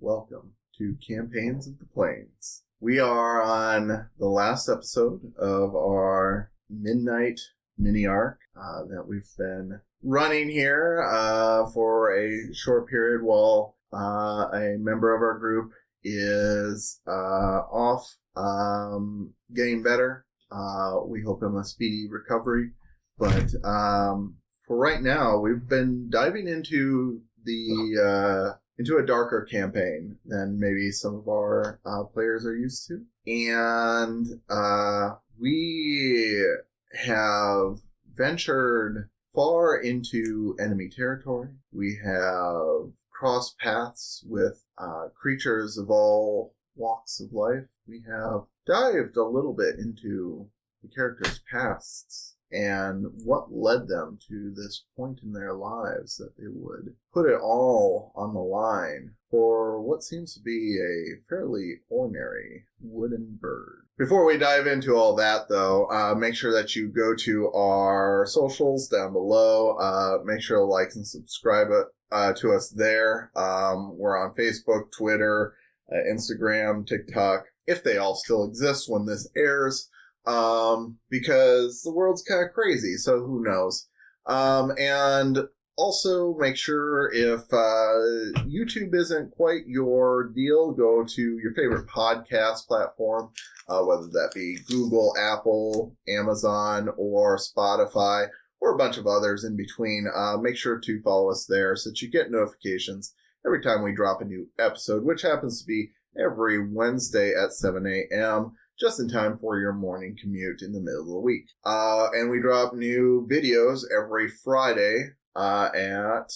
welcome to Campaigns of the Plains. We are on the last episode of our Midnight mini-arc that we've been running here for a short period while a member of our group is off getting better. We hope him a speedy recovery. But for right now, we've been diving into into a darker campaign than maybe some of our players are used to. And we have ventured far into enemy territory. We have crossed paths with creatures of all walks of life. We have dived a little bit into the characters' pasts and what led them to this point in their lives that they would put it all on the line for what seems to be a fairly ordinary wooden bird. Before we dive into all that, though, make sure that you go to our socials down below. Make sure to like and subscribe to us there. We're on Facebook, Twitter, Instagram, TikTok, if they all still exist when this airs. Because the world's kind of crazy, so who knows. And also make sure if YouTube isn't quite your deal, go to your favorite podcast platform, whether that be Google, Apple, Amazon, or Spotify, or a bunch of others in between. Make sure to follow us there so that you get notifications every time we drop a new episode, which happens to be every Wednesday at 7 a.m., just in time for your morning commute in the middle of the week. And we drop new videos every Friday at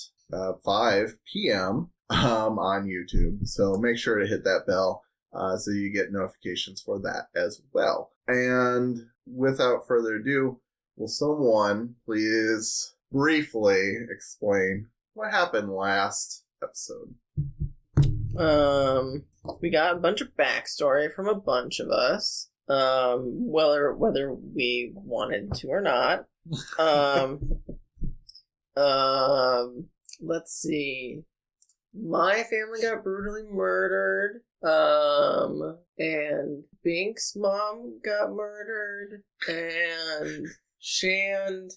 5 p.m. On YouTube. So make sure to hit that bell so you get notifications for that as well. And without further ado, will someone please briefly explain what happened last episode? We got a bunch of backstory from a bunch of us, whether we wanted to or not. Let's see. My family got brutally murdered, and Bink's mom got murdered, and Shand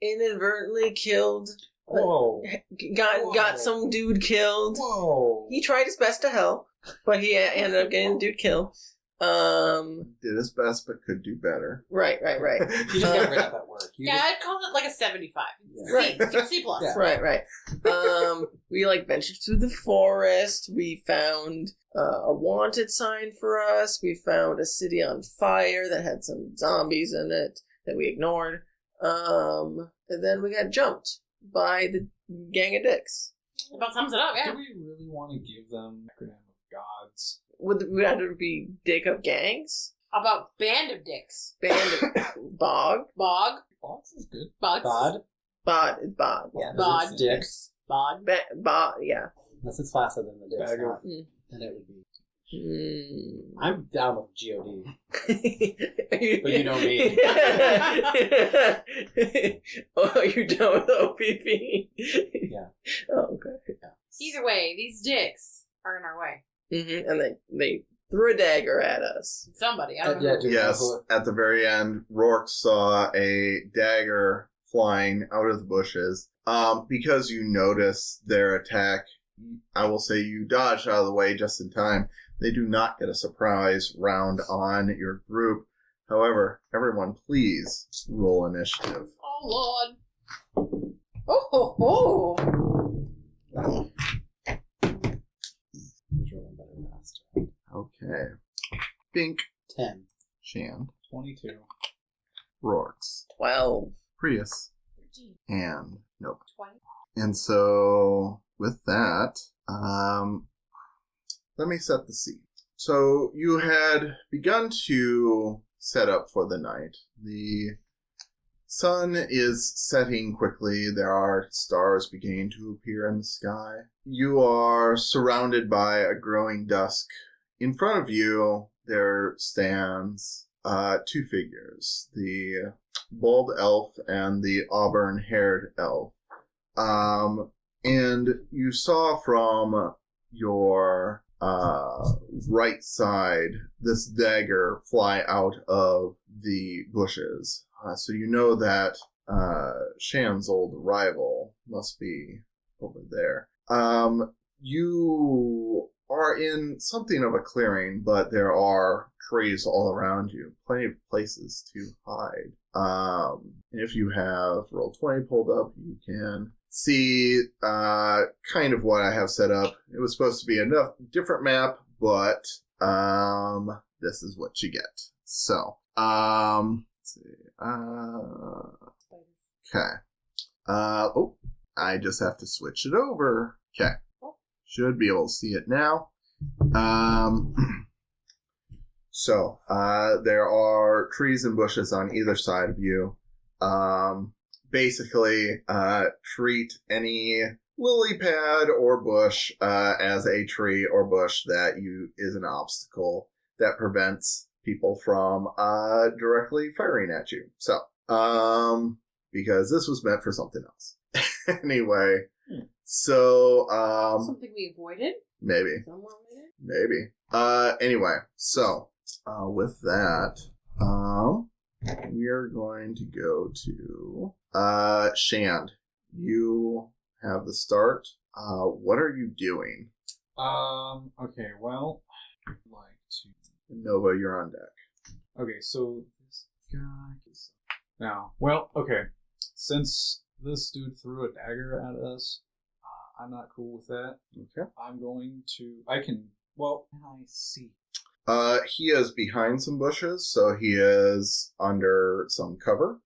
inadvertently killed... Got some dude killed. Whoa. He tried his best to help, but he ended up getting the dude killed. Did his best, but could do better. Right. He just got rid of that work. I'd call it like a 75. Yeah. Right. C plus. Yeah. Right. We ventured through the forest. We found a wanted sign for us. We found a city on fire that had some zombies in it that we ignored. And then we got jumped by the gang of dicks. About sums it up, yeah. Do we really want to give them acronym of gods? Would it be dick of gangs? How about band of dicks? Band of bog? Bog? Bogs is good. Bogs? Bod. Yeah, Bod. it's dicks. Bod? Bod, yeah. Unless it's faster than the dicks. Bagger. Then it would be. I'm down with GOD. But you know me. Oh, you're down with OPP? Yeah. Oh, okay. Yeah. Either way, these dicks are in our way. Mm-hmm. And they threw a dagger at us. Somebody, I don't know. Yes, at the very end, Rorx saw a dagger flying out of the bushes. Because you notice their attack, I will say you dodged out of the way just in time. They do not get a surprise round on your group. However, everyone, please roll initiative. Oh, Lord. Oh, ho, ho. Okay. Bink. 10. Shand. 22. Rorx. 12. Prius. 13. And nope. 20. And so, with that, let me set the scene. So, you had begun to set up for the night. The sun is setting quickly. There are stars beginning to appear in the sky. You are surrounded by a growing dusk. In front of you, there stands two figures, the bald elf and the auburn-haired elf. And you saw from your right side this dagger fly out of the bushes. So you know that Shan's old rival must be over there. You are in something of a clearing, but there are trees all around you. Plenty of places to hide. If you have Roll20 pulled up, you can see kind of what I have set up. It was supposed to be a different map, but this is what you get. So, let's see. Okay. Oh, I just have to switch it over. Okay. Should be able to see it now. So, there are trees and bushes on either side of you. Basically, treat any lily pad or bush as a tree or bush that is an obstacle that prevents people from directly firing at you. So, because this was meant for something else. Anyway, so something we avoided? Maybe. Somewhere later? Maybe. Anyway, so with that, we are going to go to Shand. You have the start. What are you doing? Okay, well, I'd like to... Nova, you're on deck. Okay, so this guy is... Now, well, okay. Since this dude threw a dagger at us, I'm not cool with that. Okay. I'm going to... Can I see? He is behind some bushes, so he is under some cover.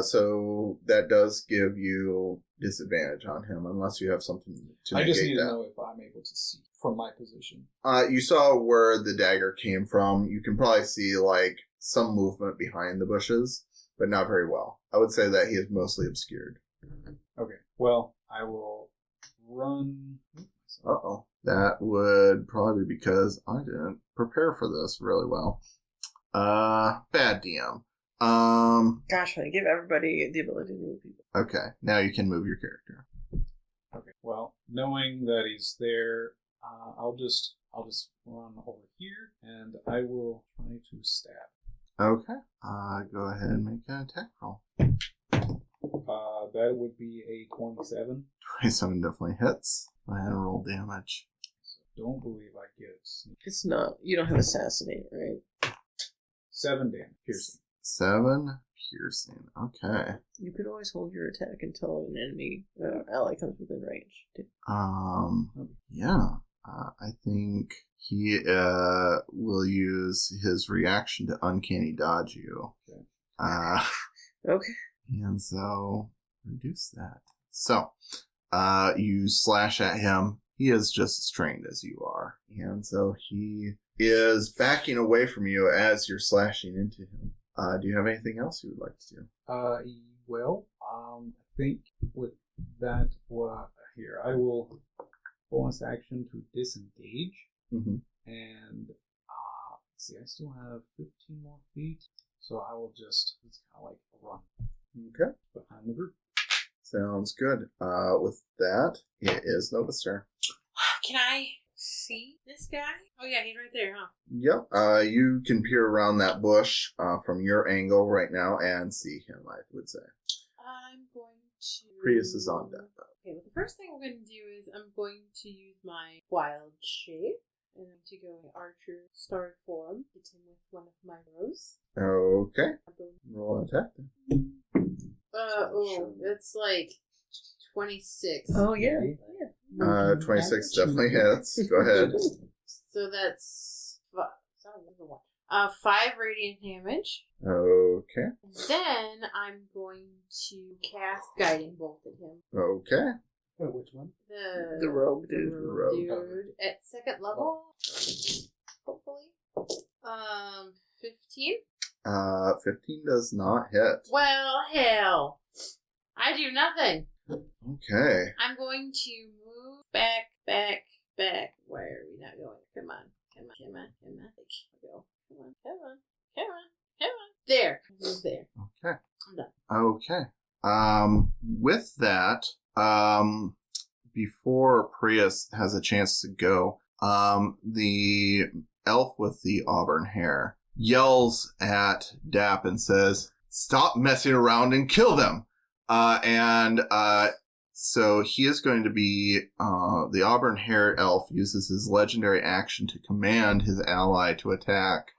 So that does give you disadvantage on him, unless you have something to negate that. I just need to know if I'm able to see from my position. You saw where the dagger came from. You can probably see, like, some movement behind the bushes, but not very well. I would say that he is mostly obscured. Okay, well, I will run... Uh-oh. That would probably be because I didn't prepare for this really well. Bad DM. Gosh, I give everybody the ability to move people. Okay, now you can move your character. Okay, well, knowing that he's there, I'll just run over here, and I will try to stab. Okay. Go ahead and make an attack roll. That would be a 27. 27 definitely hits. Go ahead and roll damage. Don't believe I get sneak. It's not. You don't have assassinate, right? 7 damage. Piercing. 7 piercing. Okay. You could always hold your attack until an enemy ally comes within range. Yeah. I think he will use his reaction to uncanny dodge you. Okay. Okay. And so reduce that. So, you slash at him. He is just as trained as you are. And so he is backing away from you as you're slashing into him. Do you have anything else you would like to do? Well, I think with that, here, I will bonus action to disengage. Mm-hmm. And, let's see, I still have 15 more feet. So I will just, it's kind of like a run. Okay. Behind the group. Sounds good. With that, it is Nova's turn. Can I see this guy? Oh yeah, he's right there, huh? Yep. You can peer around that bush from your angle right now and see him, I would say. I'm going to... Prius is on deck, though. Okay, well the first thing I'm going to do is I'm going to use my wild shape. And I'm to go in Archer Star form. Hit him with one of my arrows. Okay. Roll an attack then. That's like 26. Oh, yeah. 26 definitely hits. Go ahead. So that's 5 radiant damage. Okay. Then I'm going to cast Guiding Bolt at him. Okay. Which one? The rogue dude. The rogue. Dude at 2nd level. Hopefully. 15. 15 does not hit. Well, hell. I do nothing. Okay. I'm going to move back. Where are we not going? Come on. Go. Come on. There. Move there. Okay. I'm done. Okay. With that, before Prius has a chance to go, the elf with the auburn hair yells at Dap and says, "Stop messing around and kill them!" So he is going to be, the auburn hair elf uses his legendary action to command his ally to attack.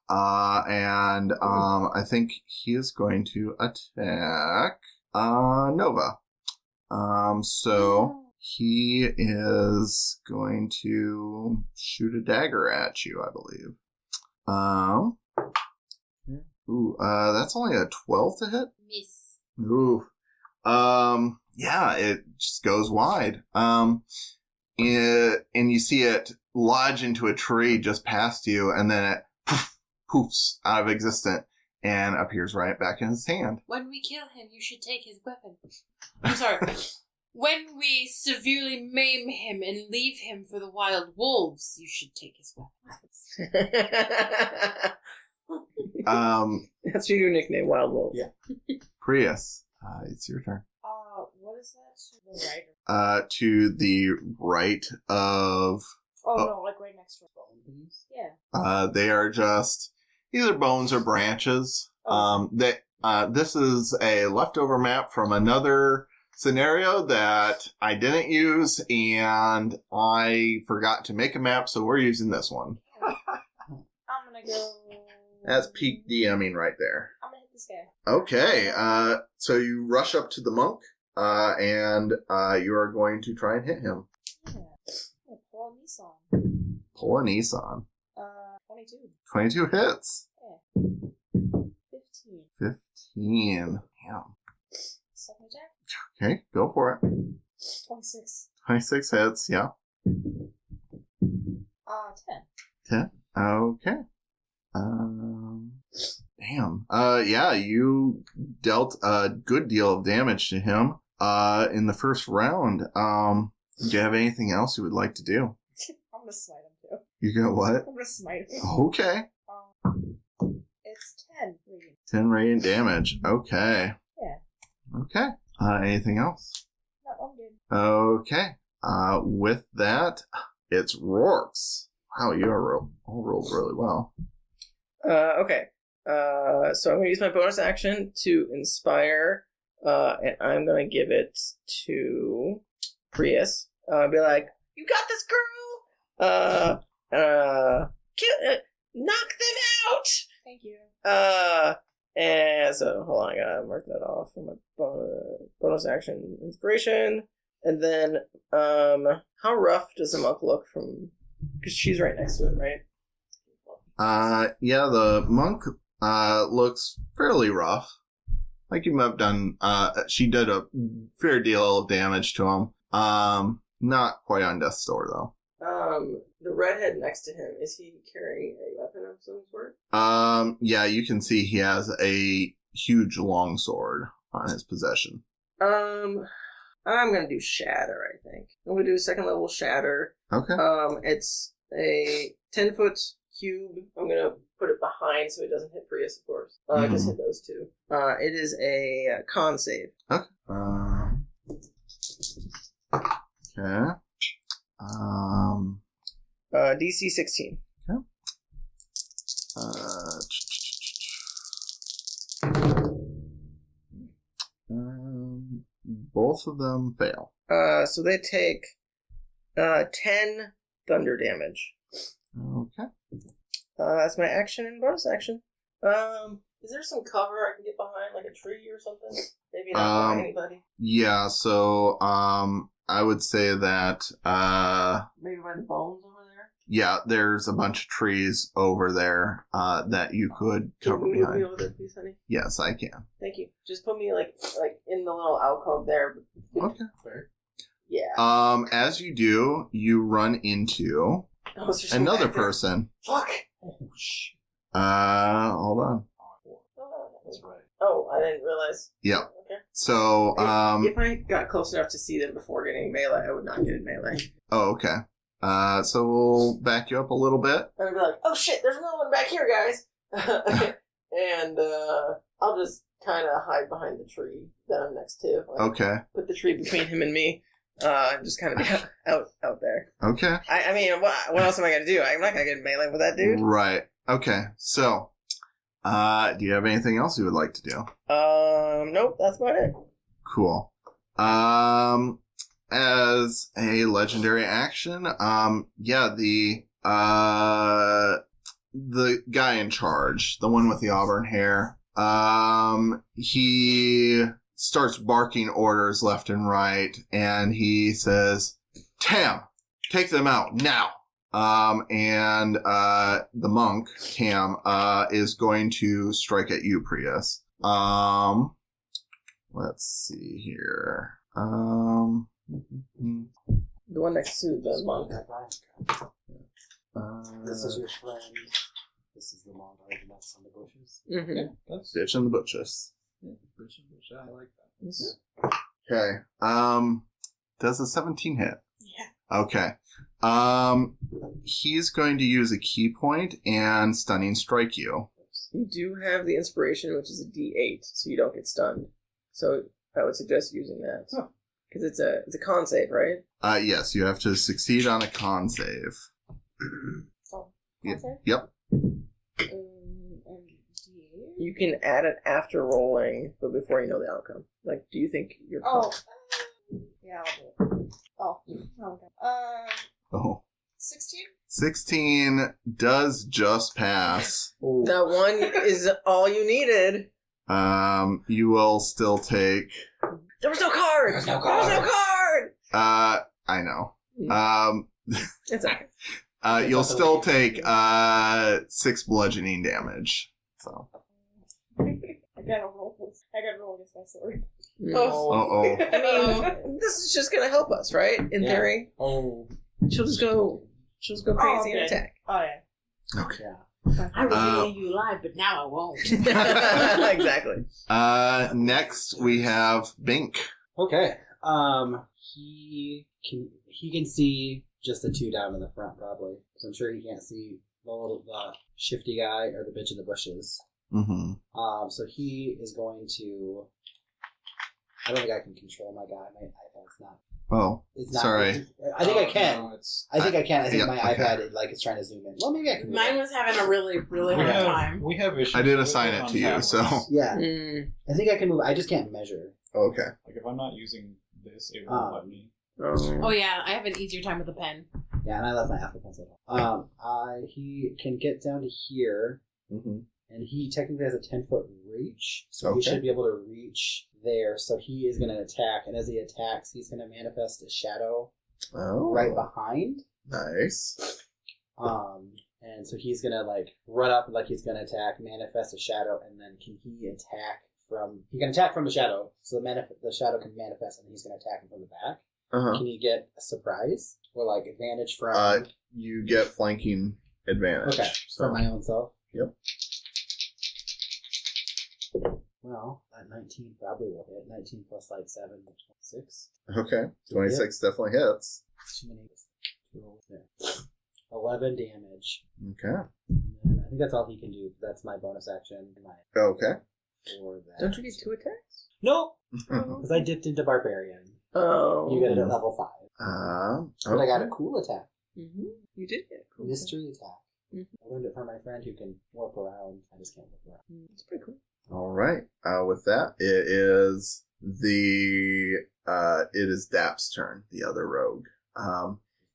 I think he is going to attack, Nova. So he is going to shoot a dagger at you, I believe. That's only a 12 to hit? Miss. Ooh. Yeah, it just goes wide. And you see it lodge into a tree just past you, and then it poofs out of existence and appears right back in his hand. When we kill him, you should take his weapon. I'm sorry. When we severely maim him and leave him for the wild wolves, you should take his weapon. That's your new nickname, Wild Wolf. Yeah. Prius, it's your turn. What is that? The right. To the right of... No, like right next to a bone. Yeah. They are just either bones or branches. This is a leftover map from another scenario that I didn't use, and I forgot to make a map, so we're using this one. I'm gonna go... That's peak DMing right there. I'm gonna hit this guy. Okay, so you rush up to the monk, and you are going to try and hit him. Yeah. Pull a Nissan. Pull a Nissan. 22. 22 hits. Yeah. 15. Damn. Second attack. Okay, go for it. 26. 26 hits, yeah. 10. 10. Okay. Damn. Yeah, you dealt a good deal of damage to him, in the first round. Do you have anything else you would like to do? I'm gonna smite him too. You're gonna what? I'm gonna smite him. Okay. It's 10 radiant. 10 radiant damage. Okay. Yeah. Okay. Anything else? No, I'm good. Okay. With that, it's Rorx. Wow, you all rolled really well. Okay. So I'm going to use my bonus action to inspire, and I'm going to give it to Prius. Be like, "You got this, girl! Knock them out!" Thank you. And so, hold on, I gotta mark that off from my bonus action inspiration. And then, how rough does the monk look from... Because she's right next to it, right? Yeah, the monk, looks fairly rough. Like you might have done, she did a fair deal of damage to him. Not quite on death's door, though. The redhead next to him, is he carrying a weapon of some sort? Yeah, you can see he has a huge long sword on his possession. I'm gonna do Shatter, I think. I'm gonna do a second level Shatter. Okay. It's a 10-foot cube. I'm gonna put it behind so it doesn't hit Prius, of course. Just hit those two. It is a con save. Okay. Okay. DC 16. Okay. Both of them fail. So they take 10 thunder damage. Okay. That's my action and bonus action. Is there some cover I can get behind, like a tree or something? Maybe not behind anybody. Yeah, so I would say that Maybe by the bones over there? Yeah, there's a bunch of trees over there that you could cover Can you move behind. me over there, please, honey? Yes, I can. Thank you. Just put me like in the little alcove there. Okay. Fair. Yeah. As you do, you run into Oh, is there some another back there? person. Fuck. Oh, shit. Hold on. That's right. Oh, I didn't realize. Yep. Okay. So, If I got close enough to see them before getting melee, I would not get in melee. oh, okay. So we'll back you up a little bit. And I'd be like, "Oh shit, there's another one back here, guys!" And I'll just kind of hide behind the tree that I'm next to. Like, Okay. put the tree between him and me, Just kind of out there. Okay. I mean, what else am I gonna do? I'm not gonna get in melee with that dude. Right. Okay. So, do you have anything else you would like to do? Nope, that's about it. Cool. As a legendary action, the guy in charge, the one with the auburn hair, he starts barking orders left and right, and he says, Tam, take them out now. And the monk, Tam, is going to strike at you, Prius. Let's see here. The one next to the monk. This is your friend. This is the long that's on the bushes. Mm-hmm. Yeah, that's Bitch in the butches. Bitch and Bush. I like that. Okay. Does a 17 hit? Yeah. Okay. He's going to use a key point and stunning strike you. You do have the inspiration, which is a D8, so you don't get stunned. So I would suggest using that because it's a con save, right? Yes, you have to succeed on a con save. Oh, Yeah. okay. Yep. You can add it after rolling, but before you know the outcome. Like, do you think you're? Oh, yeah, I'll do it. Oh, okay. Oh. 16? 16 does just pass. That one is all you needed. You will still take. There was no card. There was no card. I know. It's okay. You'll still take 6 bludgeoning damage. So. I gotta roll against my sword. No. Uh-oh. I mean, this is just gonna help us, right? In theory, Oh. she'll just go crazy and attack. Oh, yeah. Okay. I was leaving you alive, but now I won't. Exactly. Next we have Bink. Okay. He can see just the two down in the front probably. So I'm sure he can't see the shifty guy or the bitch in the bushes. Mm-hmm. So he is going to. I don't think I can control my guy. My iPad's not. Oh, It's not. sorry. I think I can. No, it's, I think I can. I think yeah, my okay. iPad is trying to zoom in. Well, maybe I can. Mine was having a really, really we hard have, time. we have issues. I did with assign it on to you, tablets. so. Yeah, Mm. I think I can move. I just can't measure. Okay. Like, if I'm not using this, it won't let me. Oh, yeah, I have an easier time with a pen. Yeah, and I left my Apple Pencil. He can get down to here, Mm-hmm. and he technically has a 10-foot reach, so he Okay. should be able to reach there. So he is going to attack, and as he attacks, he's going to manifest a shadow Oh. right behind. Nice. And so he's going to like run up like he's going to attack, manifest a shadow, and then can he attack from? He can attack from the shadow, so the shadow can manifest, and he's going to attack him from the back. Uh-huh. Can he get a surprise or like advantage from? You get flanking advantage. Okay, So. for my own self. Yep. Well, that 19 probably will hit. 19 plus like 7, 26. Okay. 26 definitely hits. Too many. There. 11 damage. Okay. And I think that's all he can do. That's my bonus action. Okay. For that. Don't you get 2 attacks? Nope. Because I dipped into Barbarian. Oh. You get it at level 5. But I got a okay. cool attack. Mm-hmm. You did get a cool. Mystery attack. Mm-hmm. I learned it from my friend who can warp around. I just can't warp around. It's pretty cool. All right. With that, it is Dap's turn, the other rogue.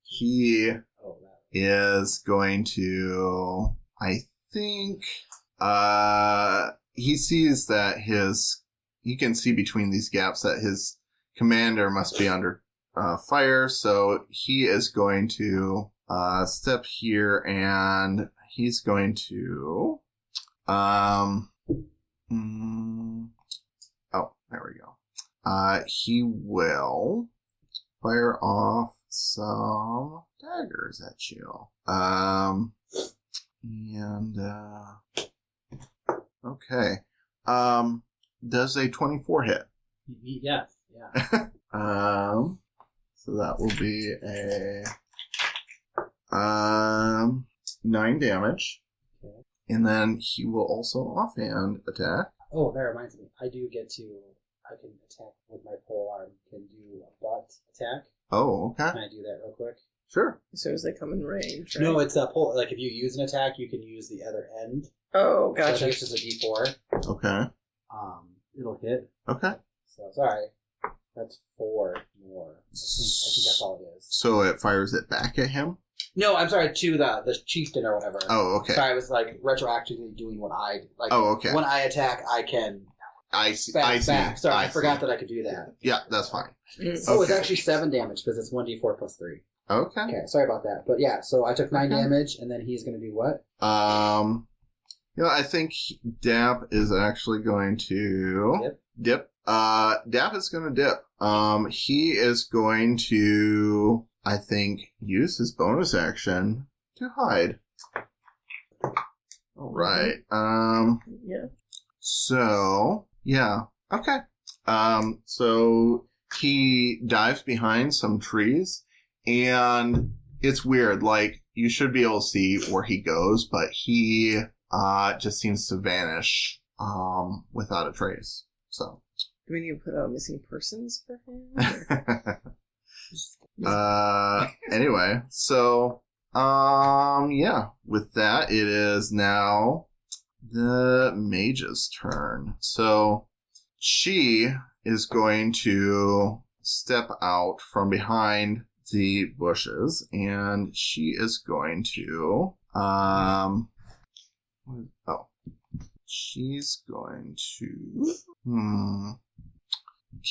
He Oh, that. is going to, I think, he sees that he can see between these gaps that his commander must be under fire, so he is going to step here and he's going to, there we go. He will fire off some daggers at you. Okay. Does a 24 hit? Yeah. So that will be a 9 damage. Okay. And then he will also offhand attack. Oh, that reminds me. I I can attack with my pole arm. Can do a butt attack. Oh, okay. Can I do that real quick? Sure. As soon as they come in range. Right? No, it's a pole. Like if you use an attack, you can use the other end. Oh, So I gotcha. think it's just a D4. Okay. It'll hit. Okay. So sorry, that's 4 more. I think that's all it is. So it fires it back at him? No, I'm sorry, to the chieftain or whatever. Oh, okay. So I was like retroactively doing what I like. Oh, okay. When I attack, I can I see. back. I see. Back. Sorry, I forgot see. that I could do that. Yeah, that's fine. Oh, it's Okay. actually 7 damage because it's 1d4 plus 3. Okay. Okay, sorry about that. But yeah, so I took 9 Okay. damage, and then he's going to do what? I think Dap is actually going to dip. Dap is going to dip. He is going to, I think, use his bonus action to hide. All right. Yeah. So, yeah. Okay. So he dives behind some trees, and it's weird. Like, you should be able to see where he goes, but he just seems to vanish without a trace. So. Do we need to put out missing persons for him? Anyway, so yeah, with that it is now the mage's turn. So she is going to step out from behind the bushes, and she is going to she's going to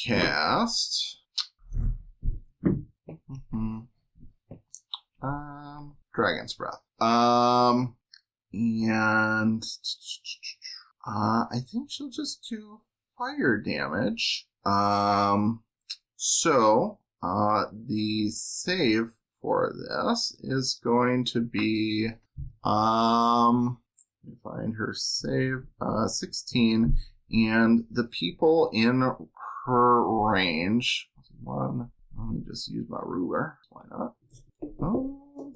cast Dragon's Breath. And I think she'll just do fire damage. So the save for this is going to be let me find her save 16, and the people in her range. One. Let me just use my ruler. Why not? Oh,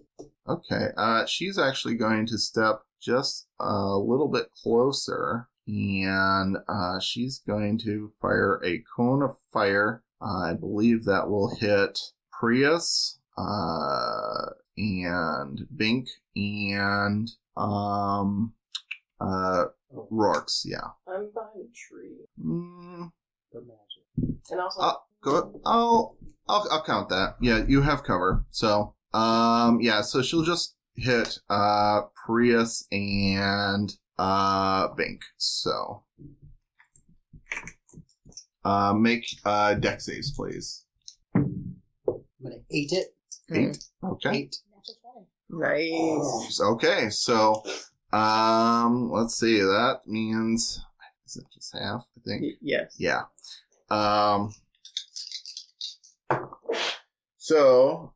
okay. She's actually going to step just a little bit closer, and she's going to fire a cone of fire. I believe that will hit Prius, and Bink, and Rorx. Yeah. I'm behind a tree. The magic. And also... Go. I'll count that. Yeah, you have cover. So, yeah. So she'll just hit Prius and Bink. So, make deck saves, please. I'm gonna 8 it. 8. Okay. 8. Nice. Okay. So, let's see. That means, is it just half? I think. Yes. Yeah. So,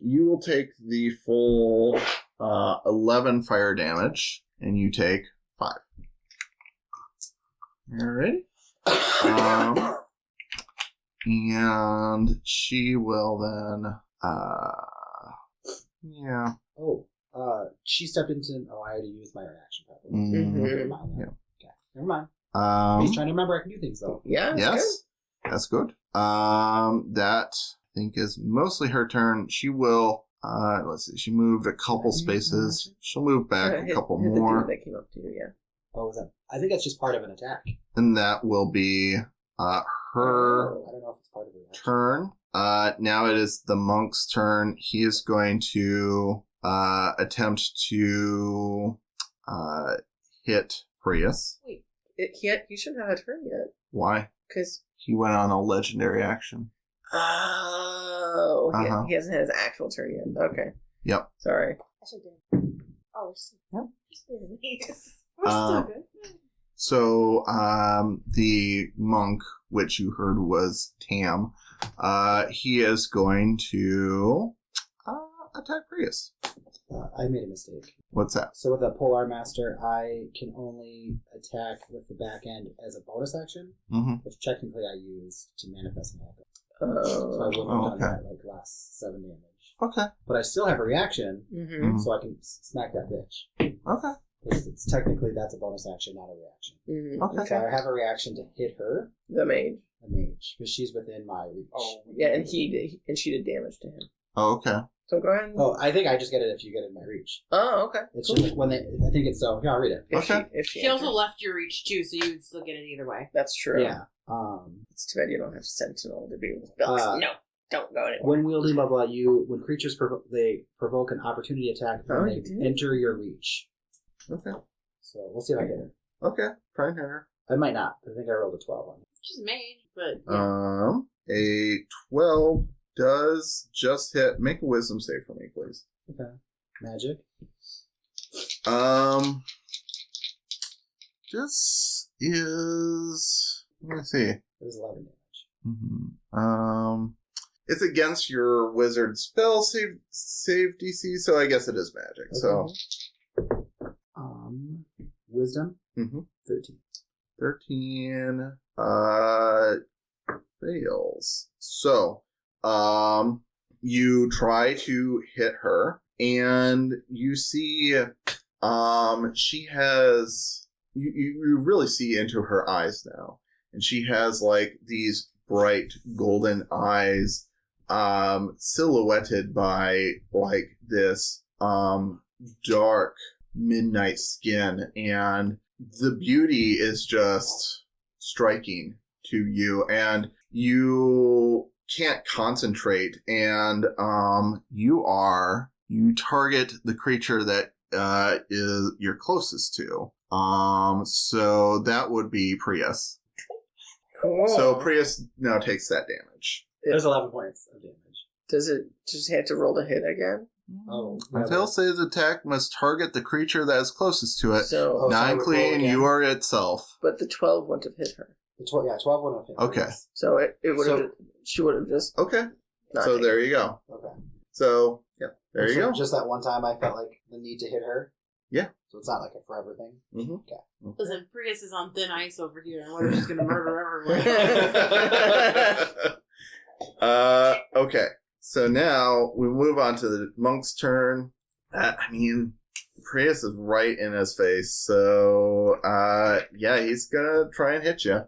you will take the full 11 fire damage, and you take 5. Alright. And she will then, yeah. Oh, she stepped into. Oh, I already used my reaction. Probably. Mhm. Never mind. Yeah. Okay, never mind. I'm just trying to remember I can do things though. Yeah. Yes, that's good. That I think is mostly her turn. She will. Let's see. She moved a couple spaces. She'll move back a couple hit more, The dude that came up to you, yeah. Oh, was that? I think that's just part of an attack. and that will be her I don't know if it's part of an attack. turn. Now it is the monk's turn. He is going to attempt to hit Prius. Wait, he shouldn't have a turn yet. Why? Because... He went on a legendary action. Oh, he hasn't had his actual turn yet. Okay. Yep. Sorry. I should do. Oh, we're still good. So, the monk, which you heard was Tam, he is going to attack Prius. I made a mistake. What's that? So with a Polar Master, I can only attack with the back end as a bonus action, which technically I used to manifest an echo. So I wouldn't have done that like last 7 damage. Okay. But I still have a reaction, Mm-hmm. so I can smack that bitch. Okay. It's technically that's a bonus action, not a reaction. Mm-hmm. Okay. So I have a reaction to hit her, The mage. the mage, because she's within my reach. Oh, Yeah, and she did damage to him. Oh, okay. So go ahead. Oh, I think I just get it if you get it in my reach. Oh, okay. It's Cool. just when they. I think it's so. Here, I'll read it. Okay. If she She also enters. left your reach too, so you would still get it either way. That's true. Yeah. It's too bad you don't have Sentinel to be able to be like, no, don't go anywhere. When wielding blah blah, when creatures they provoke an opportunity attack when Oh, they you did? enter your reach. Okay. So we'll see if I get it. Okay. Try and hit her. I might not. I think I rolled a 12 on it. She's mage, but yeah. A 12 does just hit. Make a wisdom save for me, please. Okay. Magic. This is. Let me see. It was 11 damage. Mm-hmm. It's against your wizard spell save DC, so I guess it is magic. So. Wisdom. Mm-hmm. 13. 13 fails. So, you try to hit her, and you see, she has, you really see into her eyes now, and she has like these bright golden eyes, silhouetted by like this, dark midnight skin, and the beauty is just striking to you, and you can't concentrate, and you target the creature that is you're closest to. So that would be Prius. Cool. So Prius now takes that damage. There's 11 points of damage. Does it just have to roll to hit again? Oh. Until says attack must target the creature that is closest to it. So, Oh, so I would roll and again? you are itself. but the 12 wouldn't have hit her. The 12 wouldn't have hit. Okay. So it would have. So- She would have just. Okay. Not So hit. there you go. Okay. So, yeah, there you So go. Just that one time I felt like the need to hit her. Yeah. So it's not like a forever thing. Mm-hmm. Listen, Prius is on thin ice over here, and we're just gonna murder everyone. Okay. So now we move on to the monk's turn. Prius is right in his face. So, yeah, he's gonna try and hit you.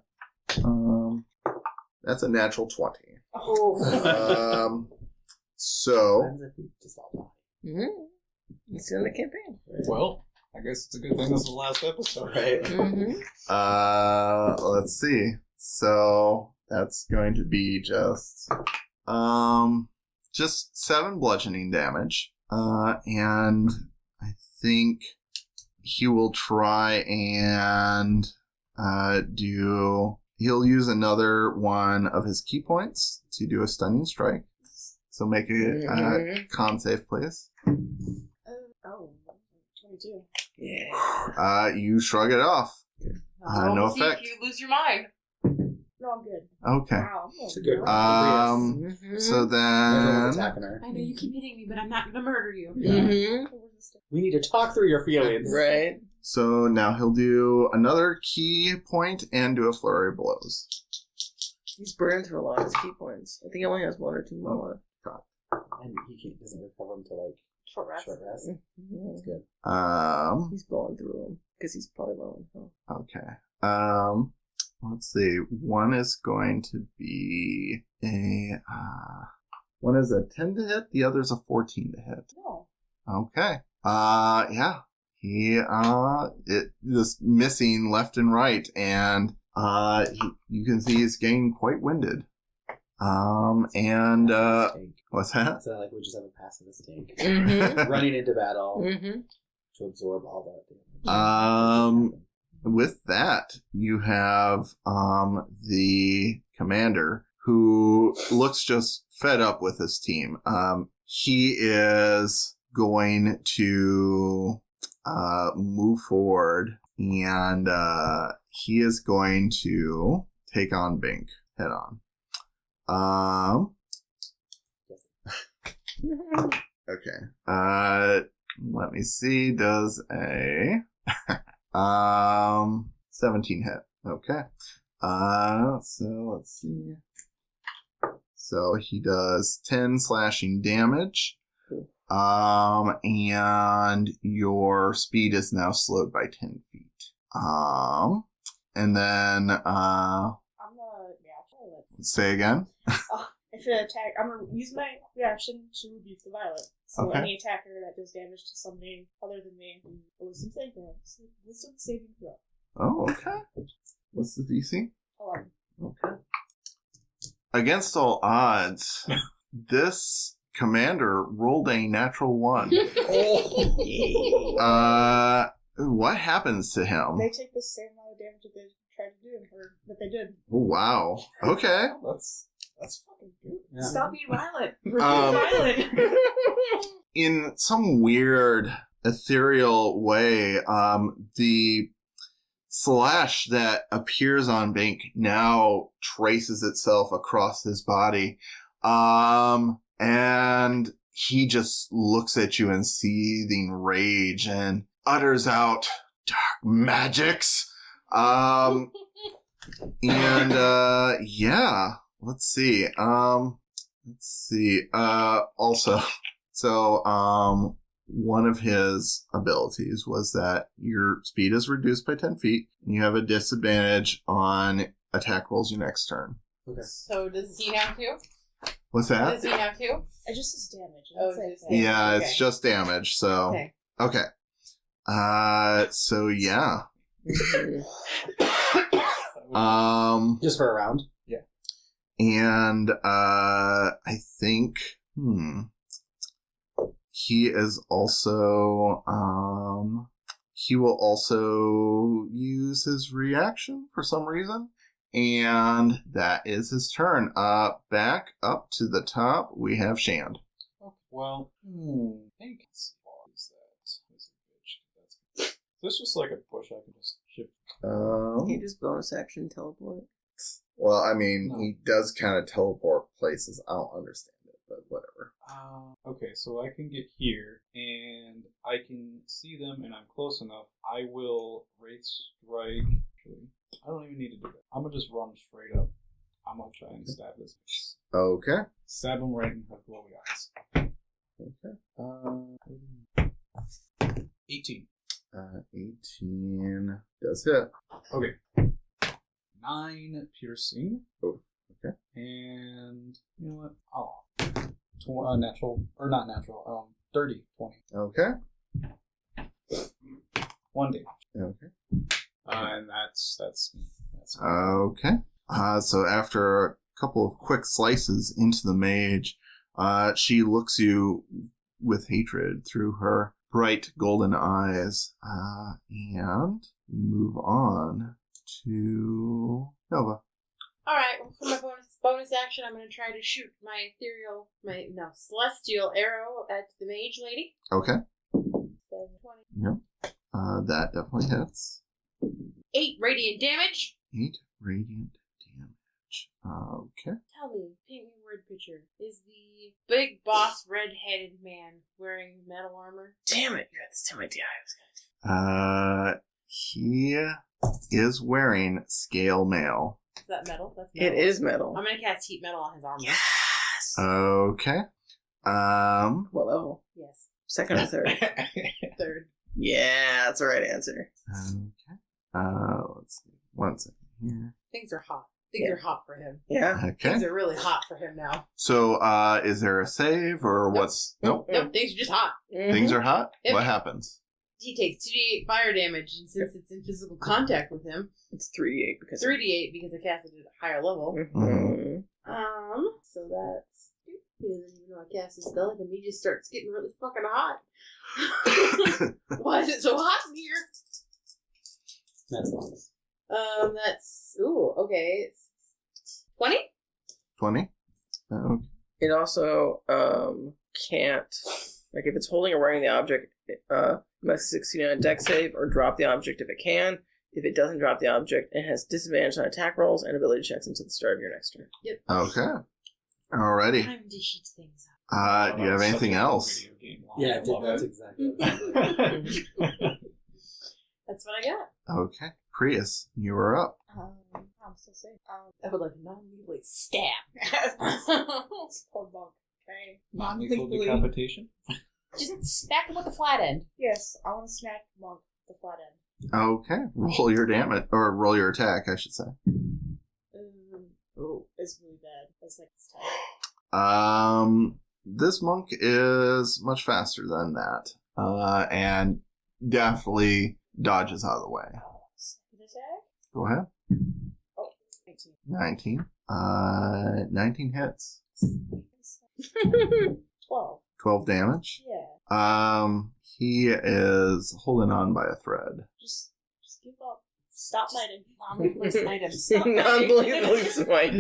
That's a natural 20. Oh. So, Sometimes I think just all die. Mm-hmm. He's in the campaign. Well, I guess it's a good thing this is the last episode. Right. Mm-hmm. let's see. So that's going to be just 7 bludgeoning damage. And I think he will try and he'll use another one of his key points to do a stunning strike. So make a con save, please. 22. Yeah. You shrug it off. No We'll see effect. if you lose your mind. No, I'm good. Okay. Wow. It's a good So Everyone's then, attacking her. I know you keep hitting me, but I'm not gonna murder you. Mm-hmm. We need to talk through your feelings. Right. so now he'll do another key point and do a flurry of blows. He's burned through a lot of his key points. I think he only has 1 or 2 more left. And he doesn't recover until like Short rest. short rest. Mm-hmm. That's good. He's blowing through them because he's probably low in health. Okay. Let's see. One is going to be one is a 10 to hit, the other's a 14 to hit. No. Okay. Yeah. He is missing left and right, and you can see he's getting quite winded. What's that? So like we just have a passive mistake. Mm-hmm. Running into battle Mm-hmm. to absorb all that damage. With that, you have the commander who looks just fed up with his team. He is going to move forward, and he is going to take on Bink head on. Okay. Let me see. Does a 17 hit. Okay. So let's see. So he does 10 slashing damage. And your speed is now slowed by 10 feet. And then, I'm gonna say again? if an attack, I'm gonna use my reaction to rebuke the violet. So Okay. any attacker that does damage to something other than me, a wisdom saving throw. Oh, okay. What's the DC? 11. Okay. Against all odds, this commander rolled a natural 1. What happens to him? They take the same amount of damage that they tried to do, or that they did. Oh, wow. Okay. That's fucking good. Yeah. Stop being violent. Um, Violent. In some weird, ethereal way, the slash that appears on Bink now traces itself across his body. And he just looks at you in seething rage and utters out dark magics. Yeah, let's see. Also, so, one of his abilities was that your speed is reduced by 10 feet, and you have a disadvantage on attack rolls your next turn. Okay. So does he have to? What's that? Does he have to? It just says damage. Oh, It it's says just Yeah, Okay. it's just damage, so. Okay. Okay. So yeah. Just for a round. And, I think, he is also, he will also use his reaction for some reason. And that is his turn. Back up to the top, we have Shand. Okay, well, I think it's is that. Is this just like a push I can just shift? He just bonus action teleport. Well, I mean, No. he does kind of teleport places. I don't understand it, but whatever. Okay, so I can get here, and I can see them, and I'm close enough. I will Wraith Strike. Actually, I don't even need to do that. I'm gonna just run straight up. I'm gonna try and stab this. Okay. Stab him right in her glowy eyes. Okay. 18. 18 does hit. Okay. 9 piercing. Oh, okay. And you know what? Oh, natural or not natural. 30, 20. Okay. 1 damage. Okay. And that's me. That's me. Okay. So after a couple of quick slices into the mage, she looks you with hatred through her bright golden eyes, and move on to Nova. Alright, well, for my bonus action, I'm going to try to shoot my celestial arrow at the mage lady. Okay. 7, 20. Yep. That definitely hits. 8 radiant damage. 8 radiant damage. Okay. Tell me, paint me a word picture. Is the big boss red-headed man wearing metal armor? Damn it! You had the same idea I was He is wearing scale mail. Is that metal? That's gonna. metal. It is metal. I'm going to cast heat metal on his armor. Yes. Okay. What level? Yes. Second or third? Third. Yeah, that's the right answer. Okay. Let's see. 1 second here. Things are hot. Things Yeah. are hot for him. Yeah. Okay. Things are really hot for him now. So, is there a save or what's? Nope. Nope, things are just hot. Things are hot? Yep. What happens? He takes 2d8 fire damage, and since it's in physical contact with him, It's 3d8 because 3d8 because I cast it at a higher level. Mhm. So that's... He doesn't even know I cast his spell, and he just starts getting really fucking hot. Why is it so hot in here? That's nice. That's... Ooh, okay. It's 20? 20? Okay. It also can't, like, if it's holding or wearing the object, it must succeed on a dex save or drop the object if it can. If it doesn't drop the object, it has disadvantage on attack rolls and ability checks until the start of your next turn. Yep. Okay. Alrighty. Time to heat things up. Do you have anything else? Yeah, Love that's it. exactly what That's what I got. Okay. Prius, you are up. I'm so safe. I would like to non-lethally stab. Poor bug. Okay. Non-lethal decapitation? Just smack him with the flat end. Yes, I want to smack Monk with the flat end. Okay. Roll your damage, or roll your attack, I should say. Oh, it's really bad. It's like it's tight. This monk is much faster than that. And definitely dodges out of the way. Second attack? Go ahead. Oh, 19. 19. 19 hits. 12. 12 damage. Yeah. He is holding on by a thread. Just give up. Stop fighting. Non-lethally smite him. Stop Non-lethally smite.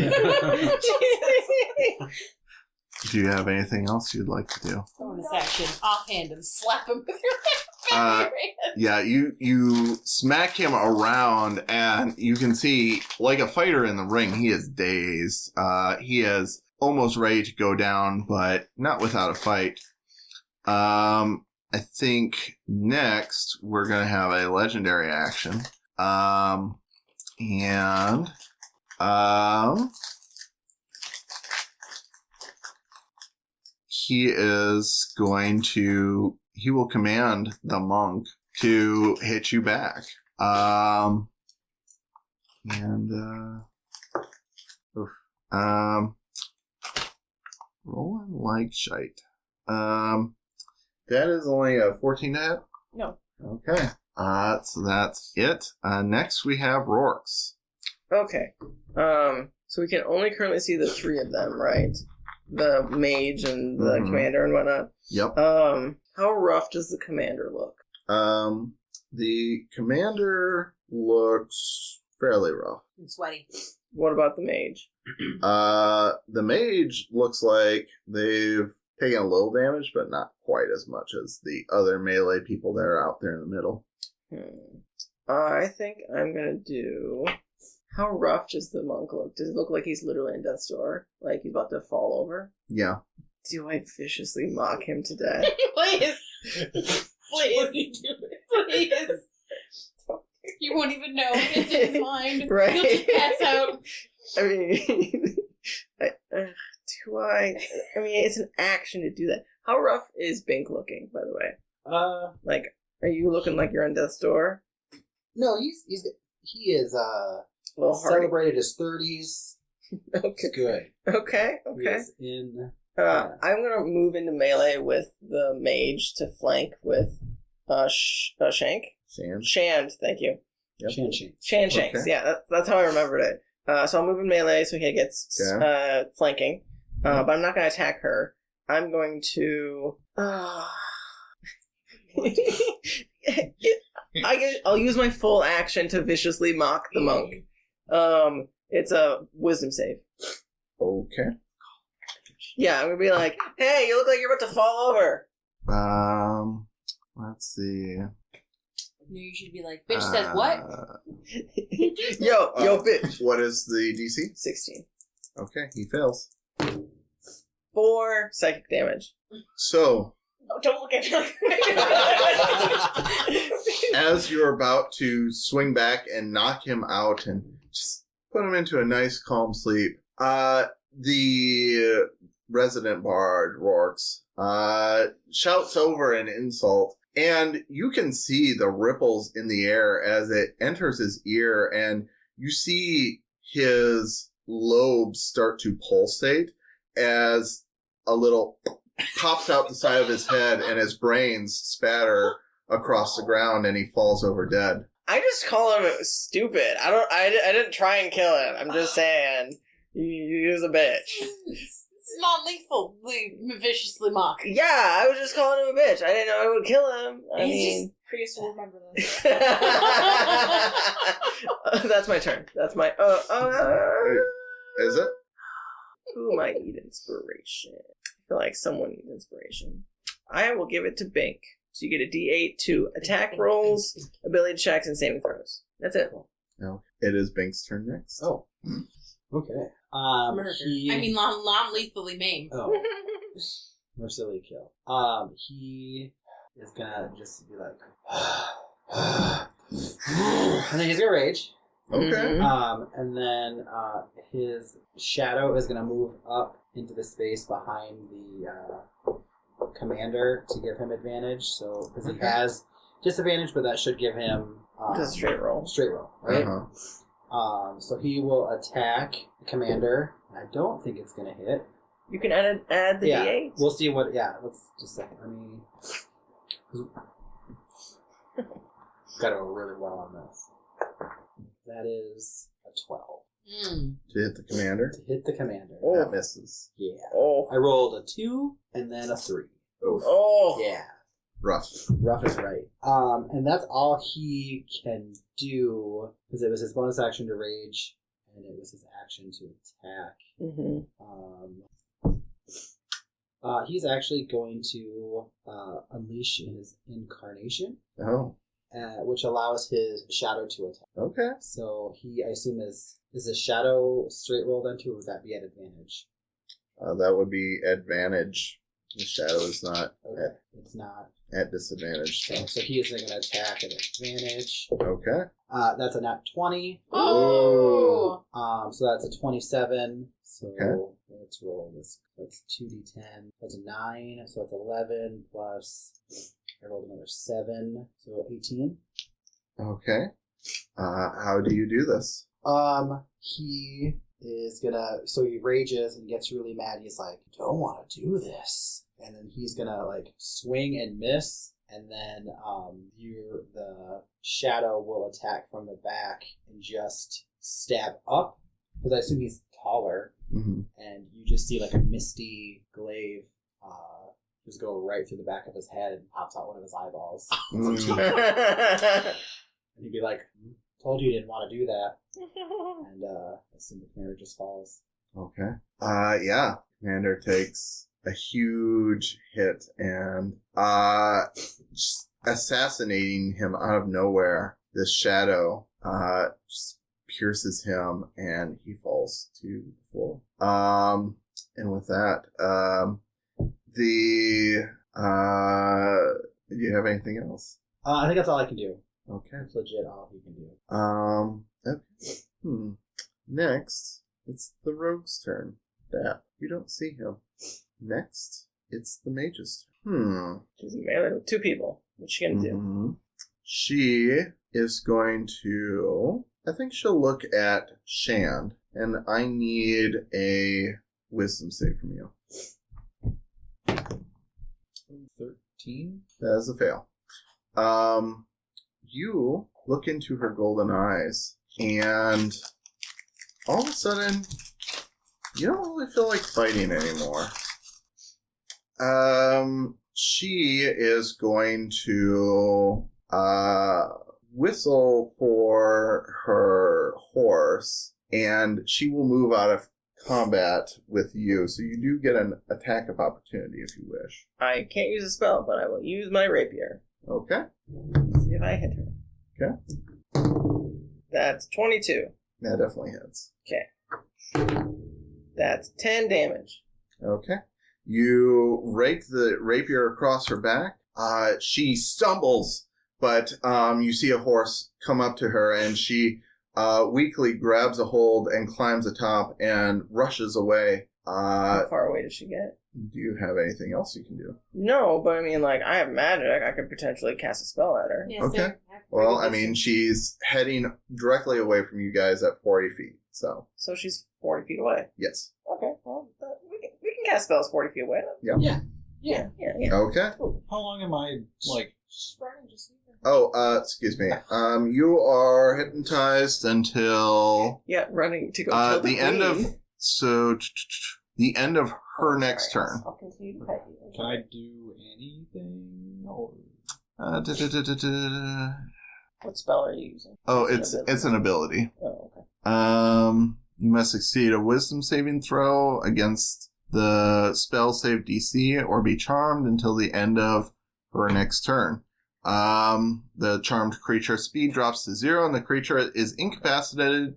Do you have anything else you'd like to do? Bonus action, offhand, and slap him with your hand. Yeah, you smack him around, and you can see, like a fighter in the ring, he is dazed. He is almost ready to go down, but not without a fight. I think next we're going to have a legendary action. He is going to, he will command the monk to hit you back. Rolling like shite. That is only a 14 to hit? No. Okay. So that's it. Next we have Rorx. Okay. So we can only currently see the three of them, right? The mage and the commander and whatnot. Yep. How rough does the commander look? The commander looks fairly rough. And sweaty. What about the mage? The mage looks like they've taken a little damage, but not quite as much as the other melee people that are out there in the middle. I think I'm gonna do... How rough does the monk look? Does it look like he's literally in death's door? Like he's about to fall over? Yeah. Do I viciously mock him to death? Please. Please. Please. You won't even know. It's in his mind. Right. You'll just pass out. I mean... I mean, it's an action to do that. How rough is Bink looking, by the way? Like, are you looking like you're on death's door? No, he is A little hardy. celebrated his 30s. Okay. It's good. Okay. He is in. I'm gonna move into melee with the mage to flank with Shank. Shand, thank you. Yep. Shan. Shanks. Okay. Yeah, that's how I remembered it. So I'll move in melee so he gets flanking. But I'm not gonna attack her. I'm going to. I'll use my full action to viciously mock the monk. It's a wisdom save. Okay. Yeah, I'm gonna be like, "Hey, you look like you're about to fall over." Let's see. No, you should be like, bitch says what? Yo, bitch. What is the DC? 16. Okay, he fails. 4 psychic damage. So, Oh, don't look at me. as you're about to swing back and knock him out and just put him into a nice calm sleep, the resident bard, Rorx, shouts over an insult, and you can see the ripples in the air as it enters his ear, and you see his lobes start to pulsate as a little pops out the side of his head and his brains spatter across the ground and he falls over dead. I just call him stupid. I didn't try and kill him. I'm just saying he was a bitch. It's non-lethal. Viciously mock. Yeah, I was just calling him a bitch. I didn't know I would kill him. I mean, Prius will remember this. that's my turn. That's my Is it? Who might need inspiration? I feel like someone needs inspiration. I will give it to Bink. So you get a D8 to attack rolls, ability checks, and saving throws. That's it. No. It is Bink's turn next. Oh. Okay. Murder. I mean, non-lethally maim. Oh. Mercilessly kill. He is gonna just be like, and then he's gonna rage. Okay. And then his shadow is gonna move up into the space behind commander to give him advantage. So because he has disadvantage, but that should give him Just straight roll. Straight roll, right? Uh-huh. So he will attack the commander. I don't think it's going to hit. You can add the D8. We'll see what. Yeah, let's just a second. Let me. Got to go really well on this. That is a 12 To hit the commander? to hit the commander. Oh. That misses. Yeah. Oh. I rolled a 2 and then a 3. Oof. Oh. Yeah. Rough. Rough is right. And that's all he can do because it was his bonus action to rage, and it was his action to attack. Mm-hmm. He's actually going to unleash his incarnation, Oh, which allows his shadow to attack. okay. So he, I assume, is a shadow straight roll then too, or would that be at advantage? That would be advantage. The shadow is not Okay, it's not. at disadvantage. So he is going to attack at advantage. Okay. That's a nat 20. Oh! So that's a 27. So Okay. let's roll this. That's 2d10. That's a 9. So that's 11 plus. I rolled another 7. So 18. Okay. How do you do this? He is gonna. So he rages and gets really mad. He's like, "Don't want to do this," and then he's gonna like swing and miss, and then the shadow will attack from the back and just stab up because I assume he's taller, Mm-hmm. and you just see like a misty glaive just go right through the back of his head and pops out one of his eyeballs. And he'd be like, "Told you didn't want to do that." And assume the commander just falls. Okay. Yeah. Commander takes a huge hit and just assassinating him out of nowhere. This shadow just pierces him and he falls to the floor. And with that, do you have anything else? I think that's all I can do. Okay. That's legit all he can do. Okay. Next, it's the rogue's turn. That you don't see him. Next, it's the mage's turn. She's melee with 2 people. What's she gonna do? Mhm. She is going to. I think she'll look at Shand, and I need a wisdom save from you. 13? That is a fail. You look into her golden eyes, and all of a sudden, you don't really feel like fighting anymore. She is going to whistle for her horse, and she will move out of combat with you. So you do get an attack of opportunity if you wish. I can't use a spell, but I will use my rapier. Okay. See if I hit her. Okay. That's 22. That definitely hits. Okay. That's 10 damage. Okay. You rake the rapier across her back. She stumbles, but you see a horse come up to her, and she weakly grabs a hold and climbs atop and rushes away. How far away does she get? Do you have anything else you can do? No, but I mean, like, I have magic. I could potentially cast a spell at her. Yes, Okay. sir. Well, I mean, she's heading directly away from you guys at 40 feet, so So she's 40 feet away. yes. Okay, well, we can cast spells 40 feet away. Yeah. Yeah. Okay. How long am I, like... She's running, just leave her. Oh, excuse me. You are hypnotized until Yeah, running to go kill the end of queen. the end of her Oh, next sorry, turn. I'll continue to pet you. Can I do anything? Or... What spell are you using? Oh, It's an it's an ability. Oh, okay. You must succeed a wisdom saving throw against the spell save DC or be charmed until the end of her next turn. The charmed creature's speed drops to 0 and the creature is incapacitated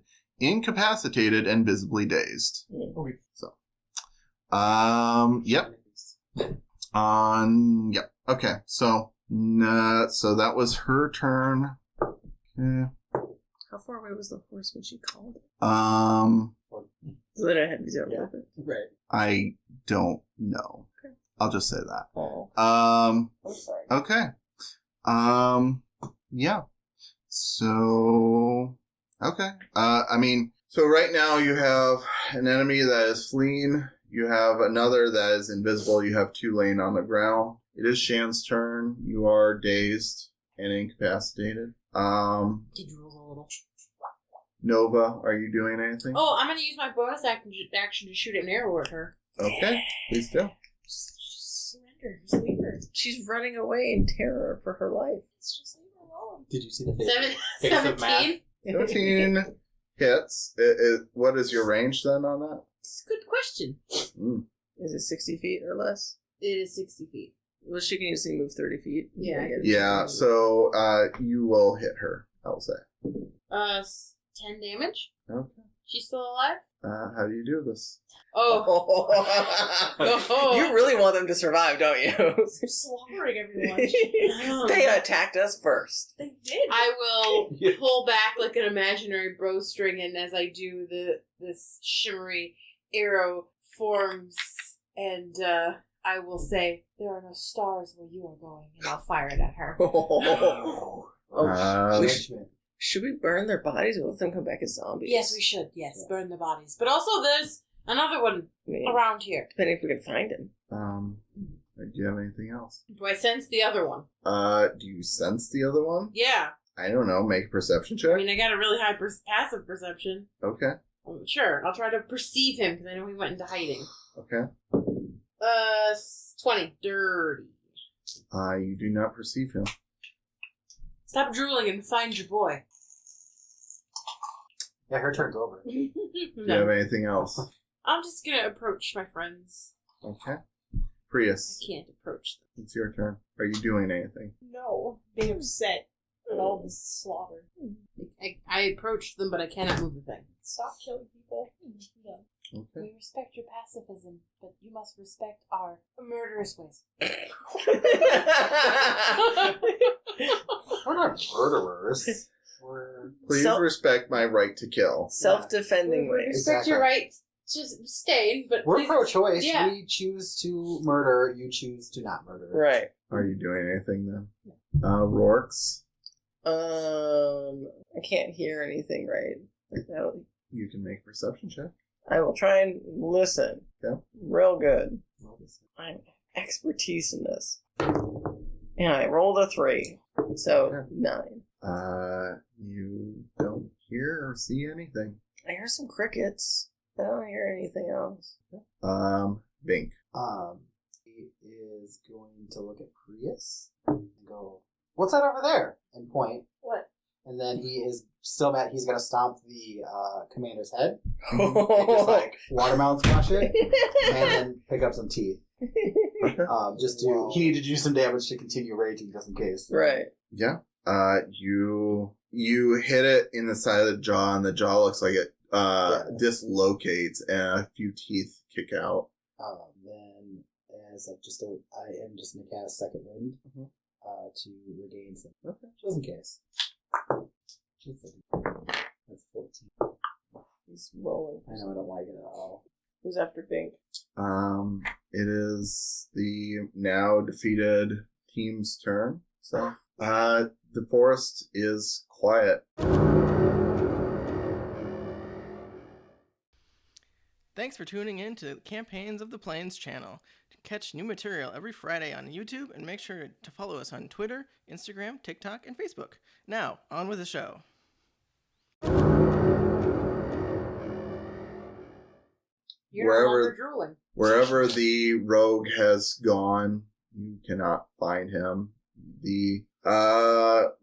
and visibly dazed. Okay. So, yep. Yep. Okay. So, so that was her turn. Okay. How far away was the horse when she called it? Um, So then I had to be 0 Yeah. with it. Right. I don't know. Okay. I'll just say that. Oh, Um, I'm sorry. okay. Yeah. So, okay. So right now you have an enemy that is fleeing. You have another that is invisible. You have 2 laying on the ground. It is Shan's turn. You are dazed and incapacitated. Did you roll a little? Nova, are you doing anything? Oh, I'm going to use my bonus action to shoot an arrow at her. Okay, please do. Just surrender. Just leave her. She's running away in terror for her life. It's just leave her alone. Did you see the face? 17? 17 hits. What is your range then on that? It's a good question. Is it 60 feet or less? It is 60 feet. Well, she can usually move 30 feet. Yeah. Yeah, so you will hit her, I'll say. 10 damage. Okay. She's still alive? How do you do this? Oh. You really want them to survive, don't you? They're slaughtering everyone. They attacked us first. They did. I will pull back like an imaginary bowstring, and as I do, this shimmery arrow forms, and I will say, "There are no stars where you are going," and I'll fire it at her. Should we burn their bodies or let them come back as zombies? Yes, we should. Yes, burn the bodies. But also, there's another one around here. Depending if we can find him. Do you have anything else? Do I sense the other one? Do you sense the other one? Yeah. I don't know. Make a perception check. I mean, I got a really high passive perception. Okay. Sure, I'll try to perceive him because I know he went into hiding. Okay. 20. Dirty. You do not perceive him. Stop drooling and find your boy. Yeah, her turn's over. Do you have anything else? I'm just gonna approach my friends. Okay. I Prius, can't approach them. it's your turn. Are you doing anything? No. Being upset at all this slaughter. I approached them, but I cannot move the thing. Stop killing people. Yeah. Okay. We respect your pacifism, but you must respect our murderous ways. We're not murderers. Please respect my right to kill. Self-defending We ways. respect your right to abstain, but we're please- pro-choice. Yeah. We choose to murder. You choose to not murder. Right. Are you doing anything then? Rorx, I can't hear anything right. you can make a perception check. I will try and listen. Yeah. Real good. I have expertise in this. And I rolled a 3. So, Okay. 9. You don't hear or see anything. I hear some crickets. I don't hear anything else. Bink. He is going to look at Prius and go, "What's that over there?" and point. What? And then he is still mad. He's going to stomp the commander's head. And just watermelon squash it. And then pick up some teeth. Okay. He needed to do some damage to continue raging just in case. Right. Yeah. You hit it in the side of the jaw, and the jaw looks like it dislocates, and a few teeth kick out. Then, as I am just going to cast Second Wind to regain some. Okay. Just in case. That's 14. He's rolling. I know I don't like it at all. Who's after Bink? It is the now defeated team's turn. So, the forest is quiet. Thanks for tuning in to Campaigns of the Plains channel. To catch new material every Friday on YouTube, and make sure to follow us on Twitter, Instagram, TikTok, and Facebook. Now, on with the show. You're no longer drooling. Wherever the rogue has gone, you cannot find him. The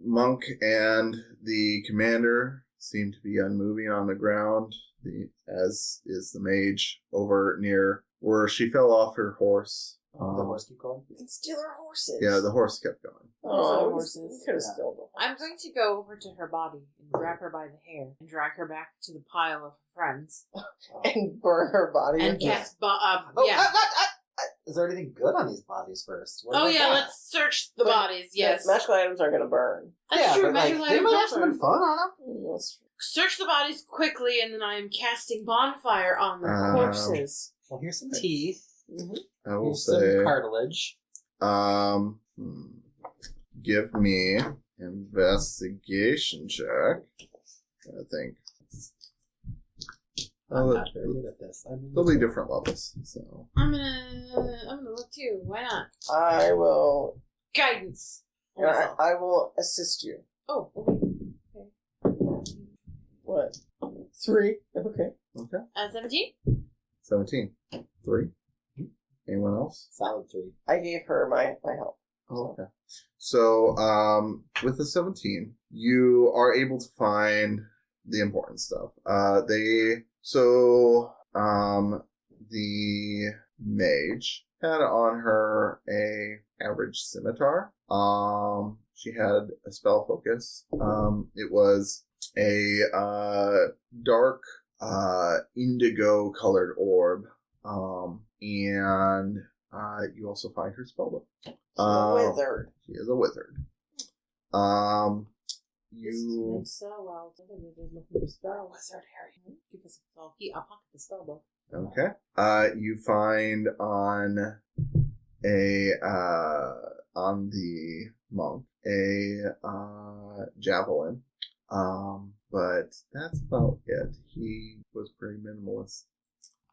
monk and the commander seem to be unmoving on the ground, as is the mage over near where she fell off her horse. The horse keep going? We can steal our horses. Yeah, the horse kept going. Oh, horses. We could have stolen them. I'm going to go over to her body and grab her by the hair and drag her back to the pile of friends And burn her body. and cast. Is there anything good on these bodies first? What Oh have they yeah, got? let's search the bodies. Yes, Magical items are going to burn. that's true. but, Magical they items might are have something fun on them. That's true. Search the bodies quickly, and then I am casting bonfire on the corpses. Well, here's some teeth. I will Here's some say, cartilage. give me investigation check. I think. I'm not very good at this. They'll be different levels. So I'm gonna look too. Why not? I will. Guidance. I will assist you. Oh, okay. What? 3. Okay. 17? 17. 3. Anyone else? Solid 3. I gave her my help. Oh, okay. So, with the 17, you are able to find the important stuff. The mage had on her a average scimitar. She had a spell focus. It was a dark indigo colored orb. And you also find her spellbook. Wizard. She is a wizard. You Makes so well. We're just looking for spell. Wizard Harry. Give us a spell. I'll pocket the spell book. okay? You find on the monk a javelin. But that's about it. He was pretty minimalist.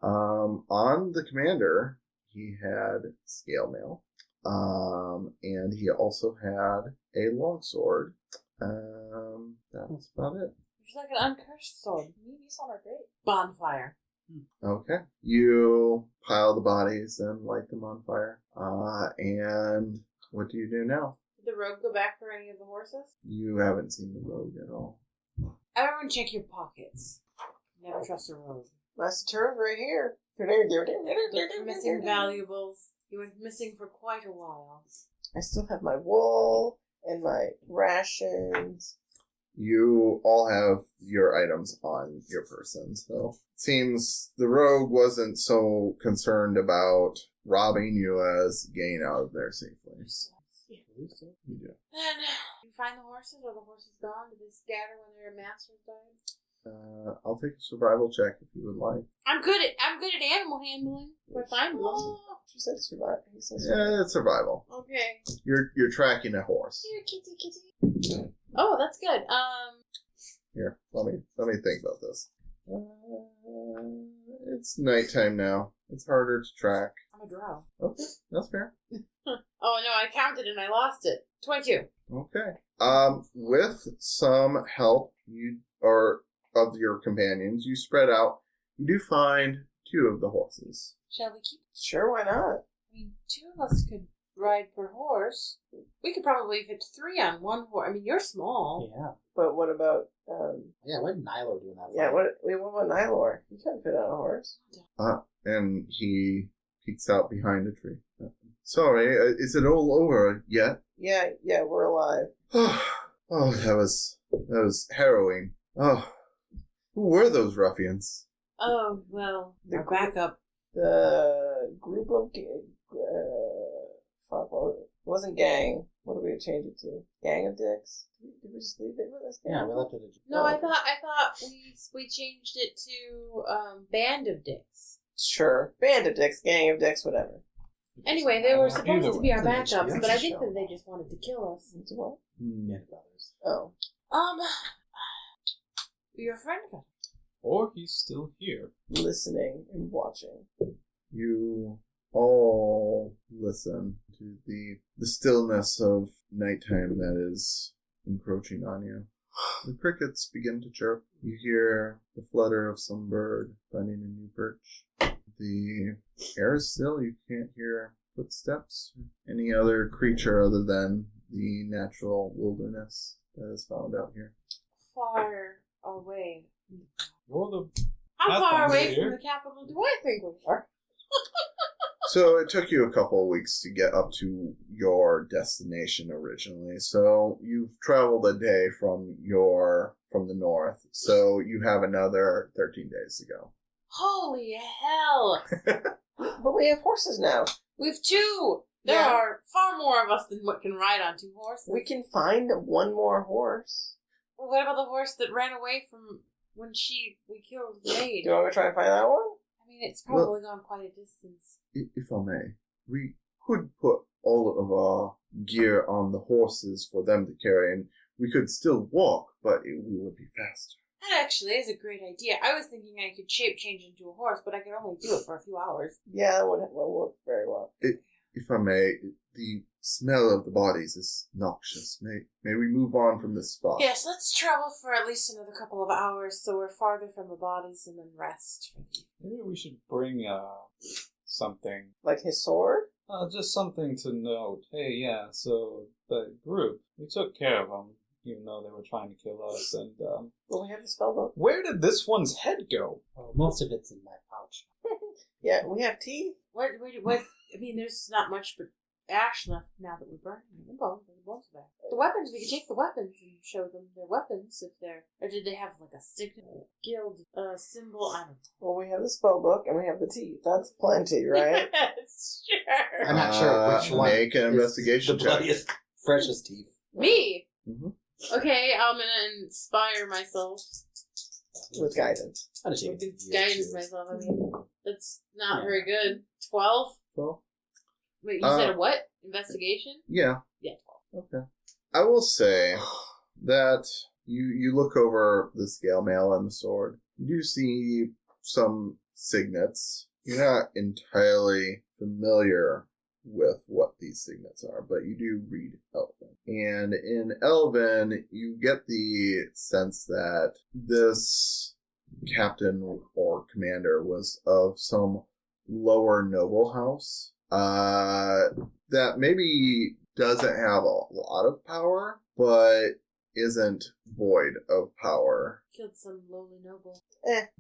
On the commander, he had scale mail. And he also had a longsword. That's about it. It's like an uncursed sword. These all are great. Bonfire. Okay. You pile the bodies and light them on fire. And what do you do now? Did the rogue go back for any of the horses? You haven't seen the rogue at all. Everyone check your pockets. Never trust a rogue. My turn's right here. Missing valuables. You went missing for quite a while. I still have my wool and my rations. You all have your items on your person, so it seems the rogue wasn't so concerned about robbing you as getting out of there safely. Yeah. You do. And you find the horses? Are the horses gone? Did they scatter when their masters died? I'll take a survival check if you would like. I'm good at animal handling. If I find them. She said survive. He says Yeah, it's survival. Okay. You're tracking a horse. Here, kitty. Oh, that's good. Here, let me think about this. It's nighttime now. It's harder to track. I'm a drow. Okay, that's fair. Oh no, I counted and I lost it. 22. Okay. With some help, of your companions, you spread out. You do find 2 of the horses. Shall we keep? Sure, why not? I mean, 2 of us could ride per horse. We could probably fit 3 on one horse. I mean, you're small. Yeah. But what about Yeah, what did Nylor do in that yeah, fight? what about Nylor? He can't fit on a horse. And he peeks out behind a tree. Sorry, is it all over yet? Yeah, we're alive. Oh, that was harrowing. Oh, who were those ruffians? Oh, well, our backup. The group of it wasn't gang. What did we change it to? Gang of dicks? Did we just leave it with us? Yeah, we left it at No, I thought we changed it to band of dicks. Sure. Band of dicks, gang of dicks, whatever. Anyway, they were supposed to be our It's an backups, HBO but I think show. that they just wanted to kill us. It's what? Yeah, brothers. Oh. Your friend got Or he's still here. Listening and watching. You all listen to the stillness of nighttime that is encroaching on you. The crickets begin to chirp. You hear the flutter of some bird finding a new perch. The air is still. You can't hear footsteps or any other creature other than the natural wilderness that is found out here. far away. You're the How far Pathfinder away here. from the capital do I think we are? So it took you a couple of weeks to get up to your destination originally. So you've traveled a day from the north. So you have another 13 days to go. Holy hell! But we have horses now. We have two! There Yeah. are far more of us than what can ride on two horses. We can find one more horse. What about the horse that ran away from when we killed the maid? Do you want me to try and find that one? I mean, it's probably gone quite a distance. If I may, we could put all of our gear on the horses for them to carry, and we could still walk, but we would be faster. That actually is a great idea. I was thinking I could shape change into a horse, but I could only do it for a few hours. Yeah, that would work very well. If I may, the smell of the bodies is noxious. May we move on from this spot? Yes, let's travel for at least another couple of hours so we're farther from the bodies and then rest. Maybe we should bring something. Like his sword? Just something to note. Hey, yeah, so the group, we took care of them, even though they were trying to kill us, and, Well, we have the spell book. where did this one's head go? Oh, most of it's in my pouch. Yeah, we have teeth. What? I mean, there's not much but ash left now that we're burning the bones. The bones are back. The weapons, we could take the weapons and show them their weapons if they're. Or did they have like a signal, guild symbol? I don't know. Well, we have the spell book and we have the teeth. That's plenty, right? Yes, sure. I'm not sure which one. Make an is investigation the check. bloodiest, freshest teeth. Me. Mhm. Okay, I'm gonna inspire myself. With guidance. I'll just With take it. guidance myself. I mean, that's not very good. 12. Well, Wait, you said a what? Investigation? yeah. Yeah, 12. Okay. I will say that you look over the scale mail and the sword. You do see some signets. You're not entirely familiar with what these signets are, but you do read Elven. And in Elven, you get the sense that this captain or commander was of some lower noble house that maybe doesn't have a lot of power, but isn't void of power. Killed some lowly noble.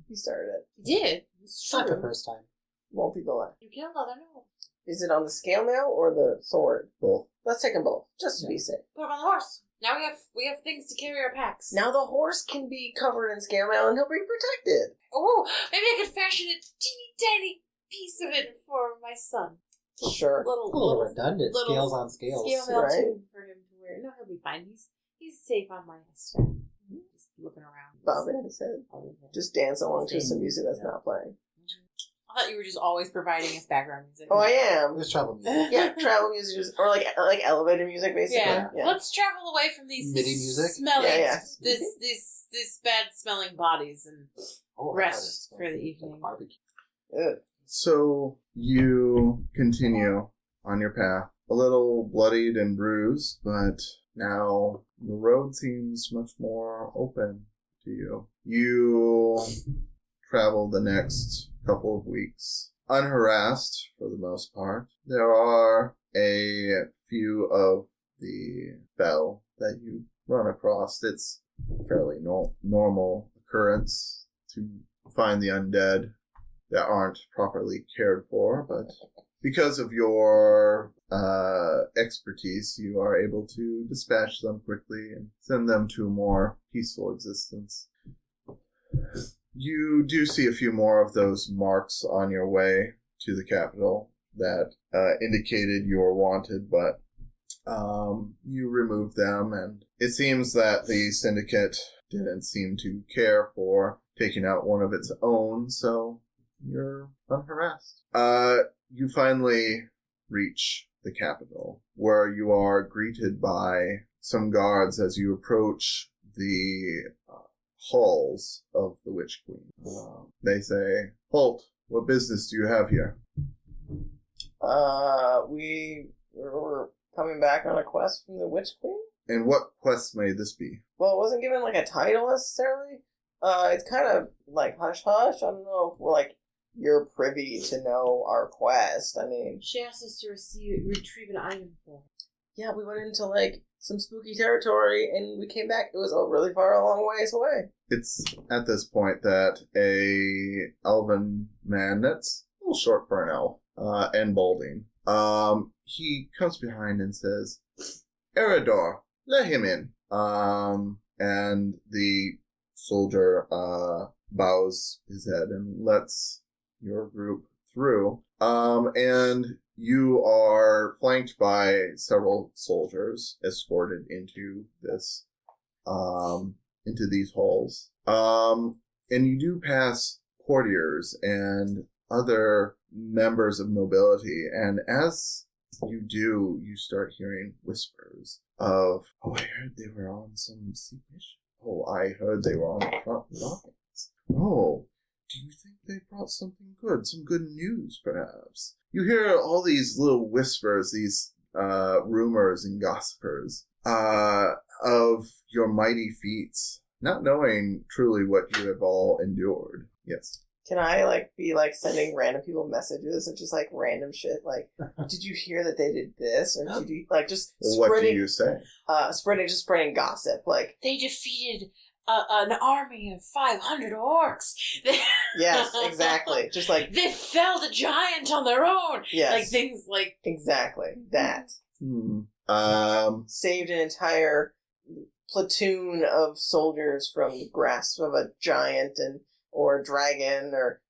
He started it. You did. It's It's not the true. first time. Won't be the last. You killed other nobles. Is it on the scale mail or the sword? Both. Let's take them both, just to be safe. Put him on the horse. Now we have things to carry our packs. Now the horse can be covered in scale mail and he'll be protected. Oh, maybe I could fashion a teeny tiny piece of it for my son. Sure. A little redundant. little Scales on scales. Scale mail right? too for him to wear. No, he'll be fine. He's safe on my staff. Just looking around. Bobbing his head. Just dance along to some music that's not playing. I thought you were just always providing us background music. Oh, I am. There's trouble music. Yeah, travel music, or like elevator music, basically. Yeah. Let's travel away from these MIDI music? smelly, Yeah. this bad smelling bodies and Oh, I rest thought for the evening. Barbecue. Ugh. So you continue on your path, a little bloodied and bruised, but now the road seems much more open to you. You travel the next couple of weeks unharassed for the most part. There are a few of the bell that you run across. It's a fairly normal occurrence to find the undead that aren't properly cared for, but because of your expertise, you are able to dispatch them quickly and send them to a more peaceful existence. You do see a few more of those marks on your way to the capital that indicated you were wanted, but you removed them, and it seems that the syndicate didn't seem to care for taking out one of its own, so you're unharassed. You finally reach the capital, where you are greeted by some guards as you approach the halls of the Witch Queen. They say, "Halt, what business do you have here?" We were coming back on a quest from the Witch Queen? And what quest may this be? Well, it wasn't given like a title necessarily. It's kind of like hush-hush. I don't know if we're like, you're privy to know our quest. I mean, She asked us to retrieve an item for her. yeah, we went into like some spooky territory and we came back. It was really far, a long ways away. It's at this point that a elven man that's a little short for an elf, and balding, he comes behind and says, "Eridor, let him in." And the soldier bows his head and lets your group through. And you are flanked by several soldiers escorted into this, into these halls. And you do pass courtiers and other members of nobility, and as you do, you start hearing whispers of, oh, I heard they were on some sea mission. Oh, I heard they were on the front lines. Oh, do you think they brought something good? Some good news, perhaps? You hear all these little whispers, these rumors and gossipers of your mighty feats, not knowing truly what you have all endured. Yes. Can I be sending random people messages of just random shit? Did you hear that they did this, or did you just what spreading? Do you say? Spreading gossip. They defeated an army of 500 orcs. Yes, exactly. Just they felled a giant on their own. Yes, things exactly that. Saved an entire platoon of soldiers from the grasp of a giant or a dragon, or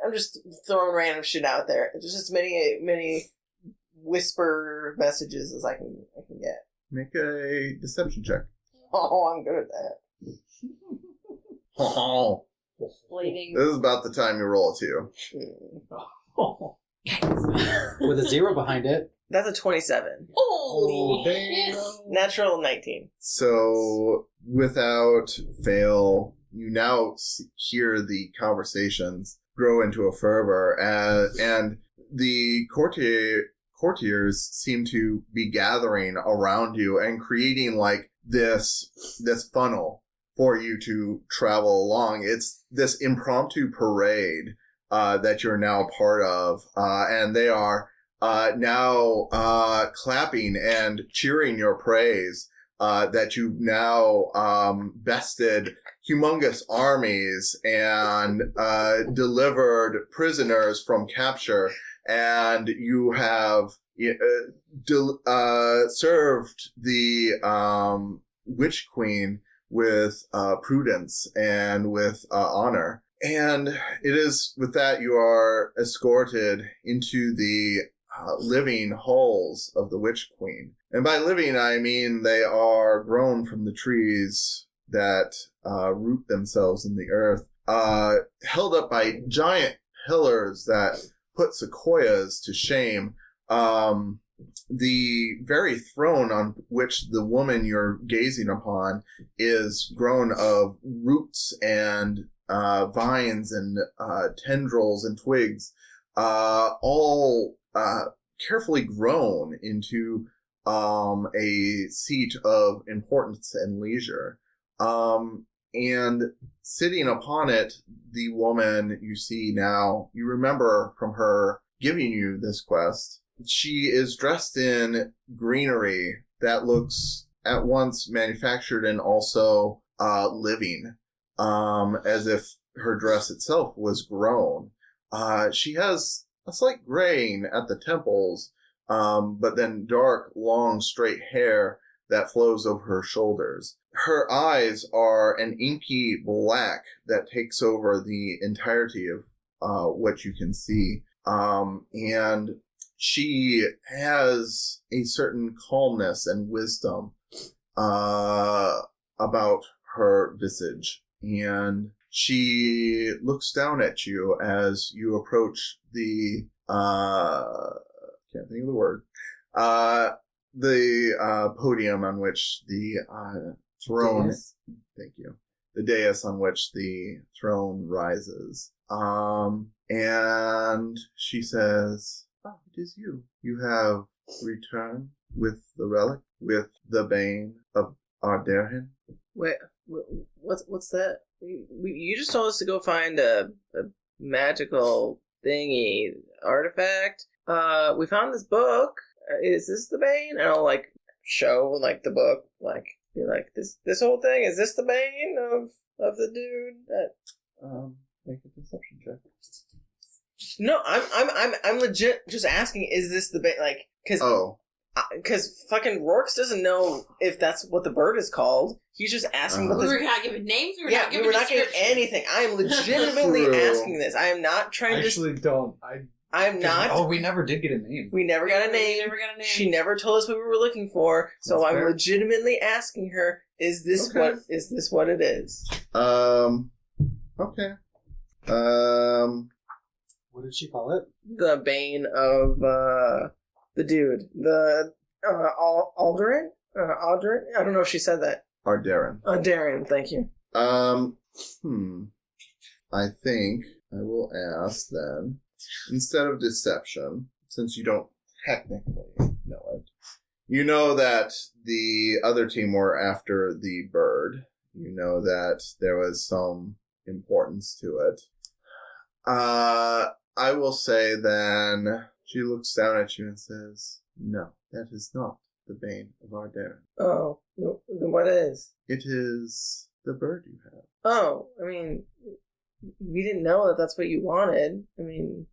I'm just throwing random shit out there. Just as many whisper messages as I can get. Make a deception check. Oh, I'm good at that. Oh, Blading. this is about the time you roll a 2. With a 0 behind it. That's a 27. Holy shit. Natural 19. So, without fail, you now hear the conversations grow into a fervor, and the courtiers seem to be gathering around you and creating this funnel for you to travel along. It's this impromptu parade that you're now part of, and they are now clapping and cheering your praise that you've now bested humongous armies and delivered prisoners from capture, and you have served the witch queen with prudence and with honor. And it is with that you are escorted into the living halls of the witch queen. And by living, I mean they are grown from the trees that root themselves in the earth, held up by giant pillars that put sequoias to shame. The very throne on which the woman you're gazing upon is grown of roots and vines and tendrils and twigs, all carefully grown into a seat of importance and leisure. And sitting upon it, the woman you see now, you remember from her giving you this quest, she is dressed in greenery that looks at once manufactured and also living, as if her dress itself was grown. She has a slight graying at the temples, but then dark, long, straight hair that flows over her shoulders. Her eyes are an inky black that takes over the entirety of what you can see. And she has a certain calmness and wisdom about her visage. And she looks down at you as you approach the can't think of the word. The podium on which the throne. Dais. Thank you. The dais on which the throne rises. And she says, "Oh, it is you. You have returned with the relic, with the bane of Arderhin." Wait, what's that? You just told us to go find a magical thingy artifact. We found this book. Is this the bane? And I'll show the book, be like, this whole thing, is this the bane of the dude? Make a deception check. No, I'm legit just asking, is this the bane? Because fucking Rorx doesn't know if that's what the bird is called. He's just asking what this... We were not giving names. We were not giving anything. I am legitimately asking this. I am not trying to... Actually, don't. I'm not... Oh, we never did get a name. We never got a name. She never told us what we were looking for. So That's I'm fair. legitimately asking her, is this what it is? Okay. What did she call it? The bane of the dude. The Aldrin? Aldrin? I don't know if she said that. Darren. Darren, thank you. I think I will ask then, instead of deception, since you don't technically know it, you know that the other team were after the bird. You know that there was some importance to it. I will say then, she looks down at you and says, no, that is not the bane of our Darren. Oh, then what is? It is the bird you have. Oh, I mean, we didn't know that that's what you wanted. I mean...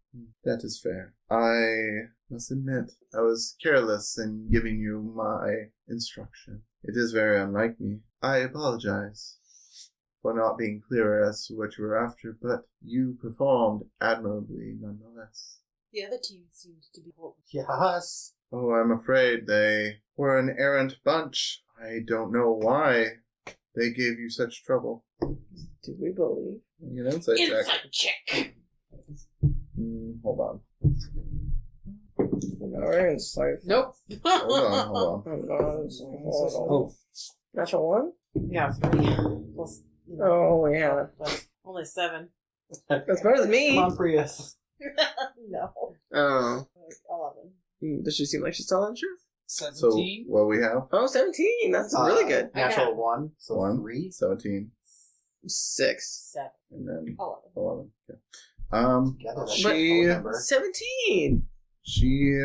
That is fair. I must admit, I was careless in giving you my instruction. It is very unlike me. I apologize for not being clearer as to what you were after, but you performed admirably nonetheless. The other team seemed to be hopeful. Yes. Oh, I'm afraid they were an errant bunch. I don't know why they gave you such trouble. Did we believe? An insight check. Insight check! Hold on. Our insight. Nope. Hold on. Oh, God. Oh. Natural one? Yeah, 3. Plus, Oh, yeah. but only 7. That's better than me. Come on, Prius. No. Oh. 11. Does she seem like she's telling the truth? 17. So, what we have? Oh, 17. That's really good. Natural 1, so 1, 3. 17, 6. 7. and then 11. 11. Okay. Together, that's She- a whole number. 17. She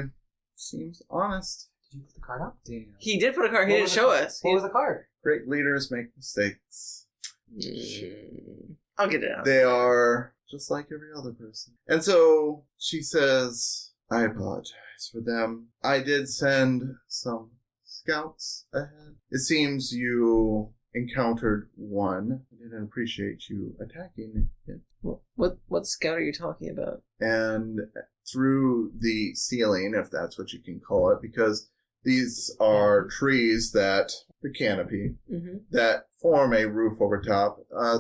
seems honest. Did you put the card up? Damn. He did put a card. He What didn't was show the- us. What was the card? Great leaders make mistakes. I'll get it out. They are just like every other person. And so she says, I apologize for them. I did send some scouts ahead. It seems you encountered one. I didn't appreciate you attacking it. What scout are you talking about? And through the ceiling, if that's what you can call it, because these are trees that, the canopy, Mm-hmm. that form a roof over top.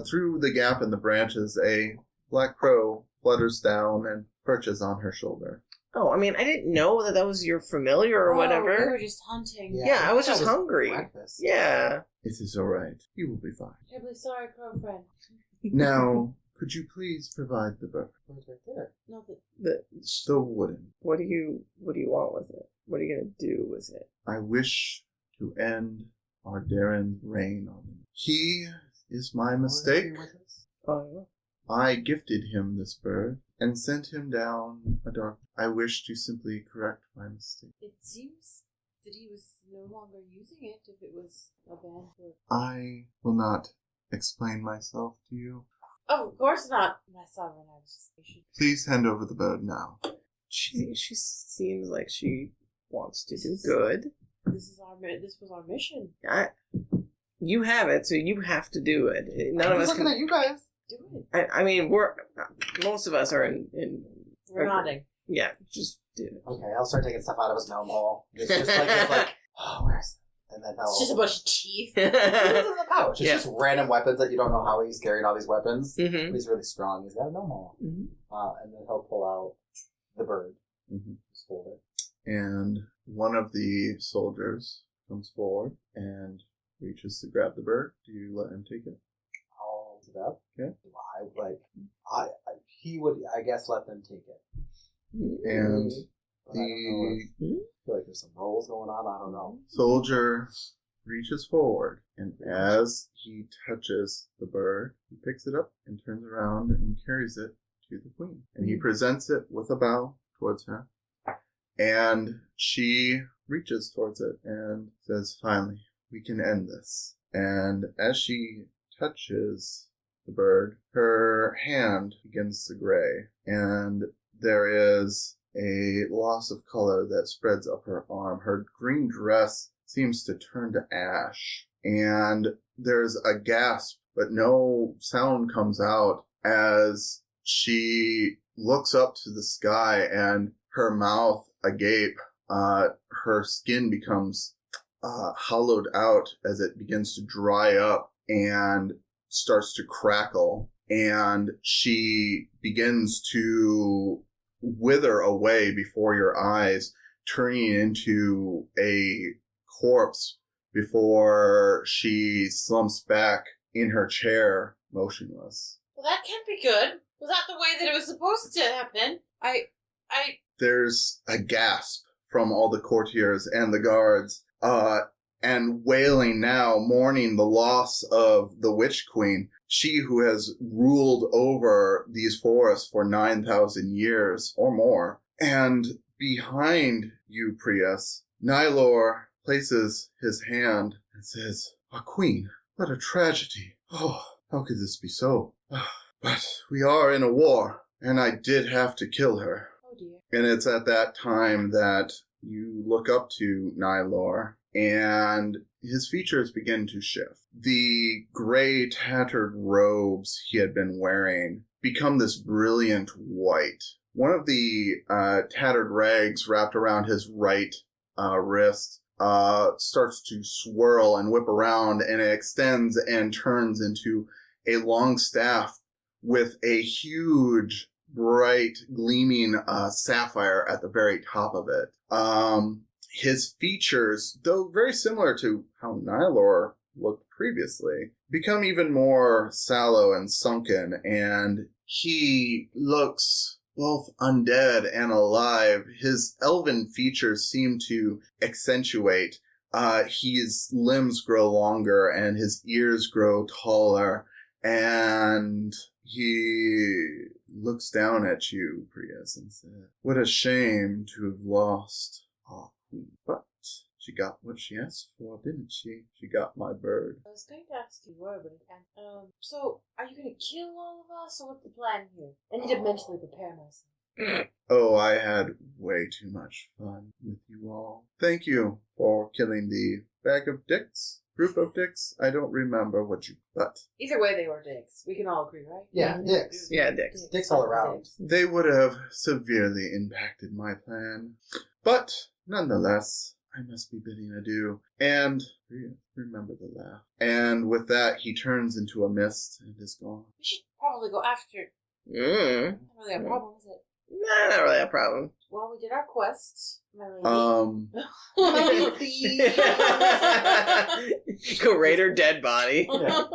Through the gap in the branches, a black crow flutters down and perches on her shoulder. Oh, I mean, I didn't know that was your familiar or We whatever. were just hunting. Yeah, I was thought just it hungry. breakfast. Yeah. It is all right. You will be fine. Terribly sorry, crow friend. Now, could you please provide the bird? It's right there. No, but The wooden. What do you want with it? What are you gonna do with it? I wish to end our Darren's reign on him. He is my mistake. Oh, I gifted him this bird and sent him down a dark. I wish to simply correct my mistake. it seems that he was no longer using it if it was a band for... I will not explain myself to you. Oh, of course not, my sovereign. I was just patient. Please hand over the bird now. she seems like she wants to do good. This was our mission. You have it, so you have to do it. None of us looking can. at you guys. Do it. I mean, most of us are in. We're nodding. Yeah, just do it. Okay, I'll start taking stuff out of his gnome hole. It's just like, oh, where's... And then It's just a bunch of teeth. It's in the pouch. It's Yeah. just random weapons that you don't know how he's carrying all these weapons. Mm-hmm. He's really strong. He's got a gnome hole. Mm-hmm. And then he'll pull out the bird. Mhm. Just hold it. And one of the soldiers comes forward and reaches to grab the bird. Do you let him take it? I'll hold it up. Okay. He would, I guess, let them take it. And But I don't know if, Hmm? I feel like there's some rolls going on. I don't know. soldier reaches forward, and as he touches the bird, he picks it up and turns around and carries it to the queen. And he presents it with a bow towards her. And she reaches towards it and says, finally, we can end this. And as she touches the bird, her hand begins to gray, and there is a loss of color that spreads up her arm. Her green dress seems to turn to ash, and there's a gasp, but no sound comes out as she looks up to the sky, and her mouth agape. Her skin becomes hollowed out as it begins to dry up and starts to crackle. and she begins to wither away before your eyes, turning into a corpse before she slumps back in her chair, motionless. Well, that can't be good. Was that the way that it was supposed to happen? There's a gasp from all the courtiers and the guards, and wailing now, mourning the loss of the Witch Queen, she who has ruled over these forests for 9,000 years or more. And behind you, Prius, Nylor places his hand and says, "A queen, what a tragedy. Oh, how could this be so? But we are in a war, and I did have to kill her." Oh dear. And it's at that time that you look up to Nylor, and his features begin to shift. The gray, tattered robes he had been wearing become this brilliant white. One of the tattered rags wrapped around his right wrist starts to swirl and whip around, and it extends and turns into a long staff with a huge, bright, gleaming sapphire at the very top of it. His features, though very similar to how Nylor looked previously, become even more sallow and sunken, and he looks both undead and alive. His elven features seem to accentuate. His limbs grow longer, and his ears grow taller, and he looks down at you, Prius, and says, "What a shame to have lost our queen. But she got what she asked for, didn't she? She got my bird." I was going to ask you where, but I can't. So, are you going to kill all of us, or what's the plan here? I need to mentally prepare myself. Oh, I had way too much fun with you all. Thank you for killing the group of dicks. I don't remember what you, but Either way, they were dicks. We can all agree, right? Yeah, dicks. Yeah, dicks. Dicks all around. they would have severely impacted my plan. But nonetheless, I must be bidding adieu. And remember the laugh. And with that, he turns into a mist and is gone. We should probably go after. Mm. Not really a problem, is it? Nah, not really a problem. Well, we did our quest, my lady. Greater dead body. Yeah.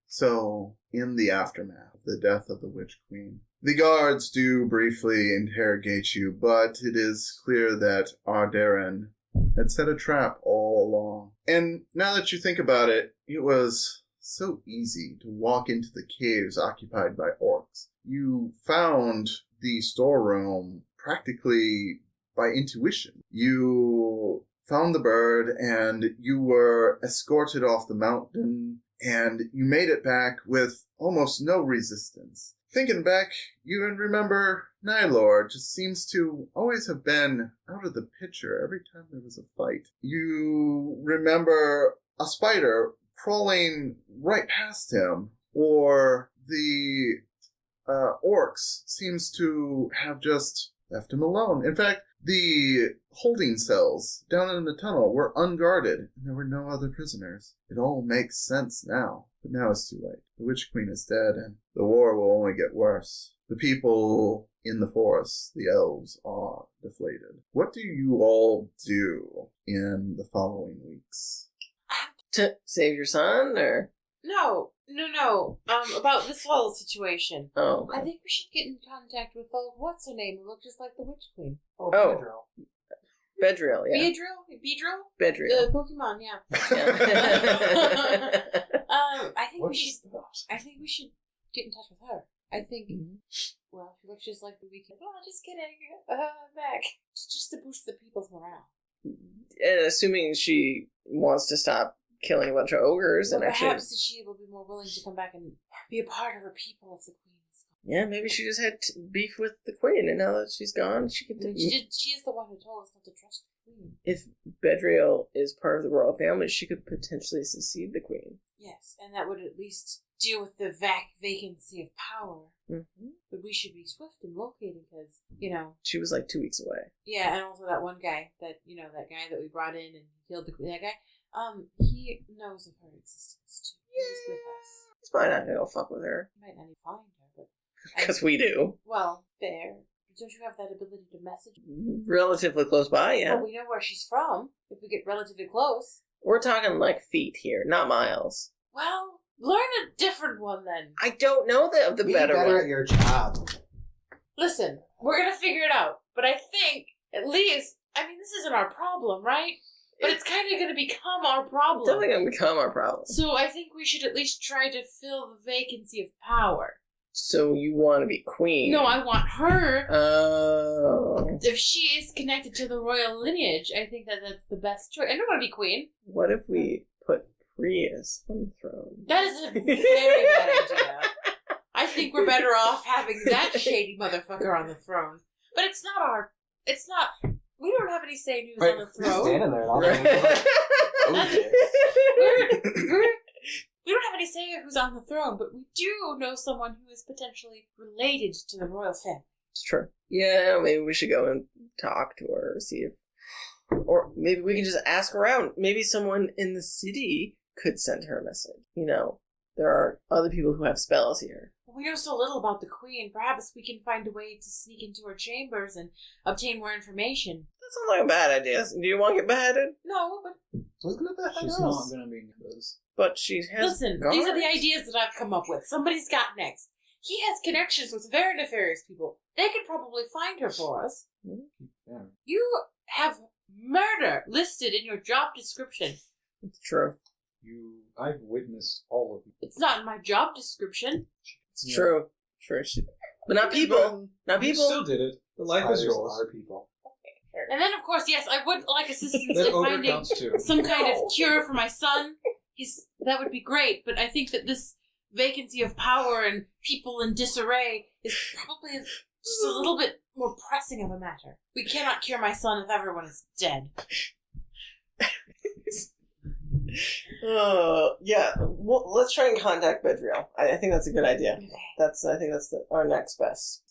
So, in the aftermath of the death of the Witch Queen, the guards do briefly interrogate you, but it is clear that Ardarin had set a trap all along. And now that you think about it, it was so easy to walk into the caves occupied by orcs. You found the storeroom practically by intuition. You found the bird, and you were escorted off the mountain, and you made it back with almost no resistance. Thinking back, you even remember Nylor just seems to always have been out of the picture every time there was a fight. You remember a spider crawling right past him, or the orcs seems to have just left him alone. In fact, the holding cells down in the tunnel were unguarded, and there were no other prisoners. It all makes sense now, but now it's too late. The Witch Queen is dead, and the war will only get worse. The people in the forest, the elves, are deflated. What do you all do in the following weeks? To save your son, or? No. About this whole situation. Oh, okay. I think we should get in contact with what's her name, who looked just like the Witch Queen. Oh, Oh. Pedro. Bedrill, yeah. Beedrill? Bedrill. The Pokemon, yeah. Yeah. I think we should get in touch with her. I think, well, she looks just like the weekend. Oh, just kidding. Back. Just to boost the people's morale. And assuming she wants to stop killing a bunch of ogres, Well, and actually, perhaps she will be more willing to come back and be a part of her people if the queen is gone. yeah, maybe she just had beef with the queen, and now that she's gone, she can. She is the one who told us not to trust the queen. If Bedriel is part of the royal family, she could potentially succeed the queen. Yes, and that would at least deal with the vacancy of power. Mm-hmm. But we should be swift in locating because, She was like 2 weeks away. Yeah, and also that one guy that we brought in and killed the queen. That guy, he knows of her existence too. He was with us. It's probably not gonna go fuck with her. You might not even find her, but Because we do. well, fair. Don't you have that ability to message? Relatively close by, yeah. Well, we know where she's from if we get relatively close. We're talking like feet here, not miles. Well, learn a different one then. I don't know the Be better better one. at your job. Listen, we're gonna figure it out. But I think, at least, I mean, this isn't our problem, right? But it's kind of gonna become our It's problem. definitely gonna become our problem. So I think we should at least try to fill the vacancy of power. So you want to be queen? No, I want her. Oh. If she is connected to the royal lineage, I think that that's the best choice. I don't want to be queen. What if we put Prius on the throne? That is a very bad idea. I think we're better off having that shady motherfucker on the throne. But it's not our... It's not... We don't have any say in who's on the throne. Standing there. And We don't have any say in who's on the throne, but we do know someone who is potentially related to the royal family. It's true. Yeah, maybe we should go and talk to her, see if... Or maybe we can just ask around. Maybe someone in the city could send her a message. You know, there are other people who have spells here. We know so little about the queen. Perhaps we can find a way to sneak into her chambers and obtain more information. That sounds like a bad idea. Do you want to get beheaded? No, but Who's gonna be She's not going to be nervous. But she has listen, guards. these are the ideas that I've come up with. Somebody's got next. He has connections with very nefarious people. They could probably find her for us. Yeah. You have murder listed in your job description. It's true. I've witnessed all of you. It's not in my job description. It's true. True. But not people. Not You people. still did it. The life is yours. Are people. And then, of course, yes, I would like assistance That in ogre finding counts too. some kind of cure for my son. That would be great, but I think that this vacancy of power and people in disarray is probably just a little bit more pressing of a matter. We cannot cure my son if everyone is dead. Yeah. Well, let's try and contact Bedriel. I think that's a good idea. Okay. I think that's our next best.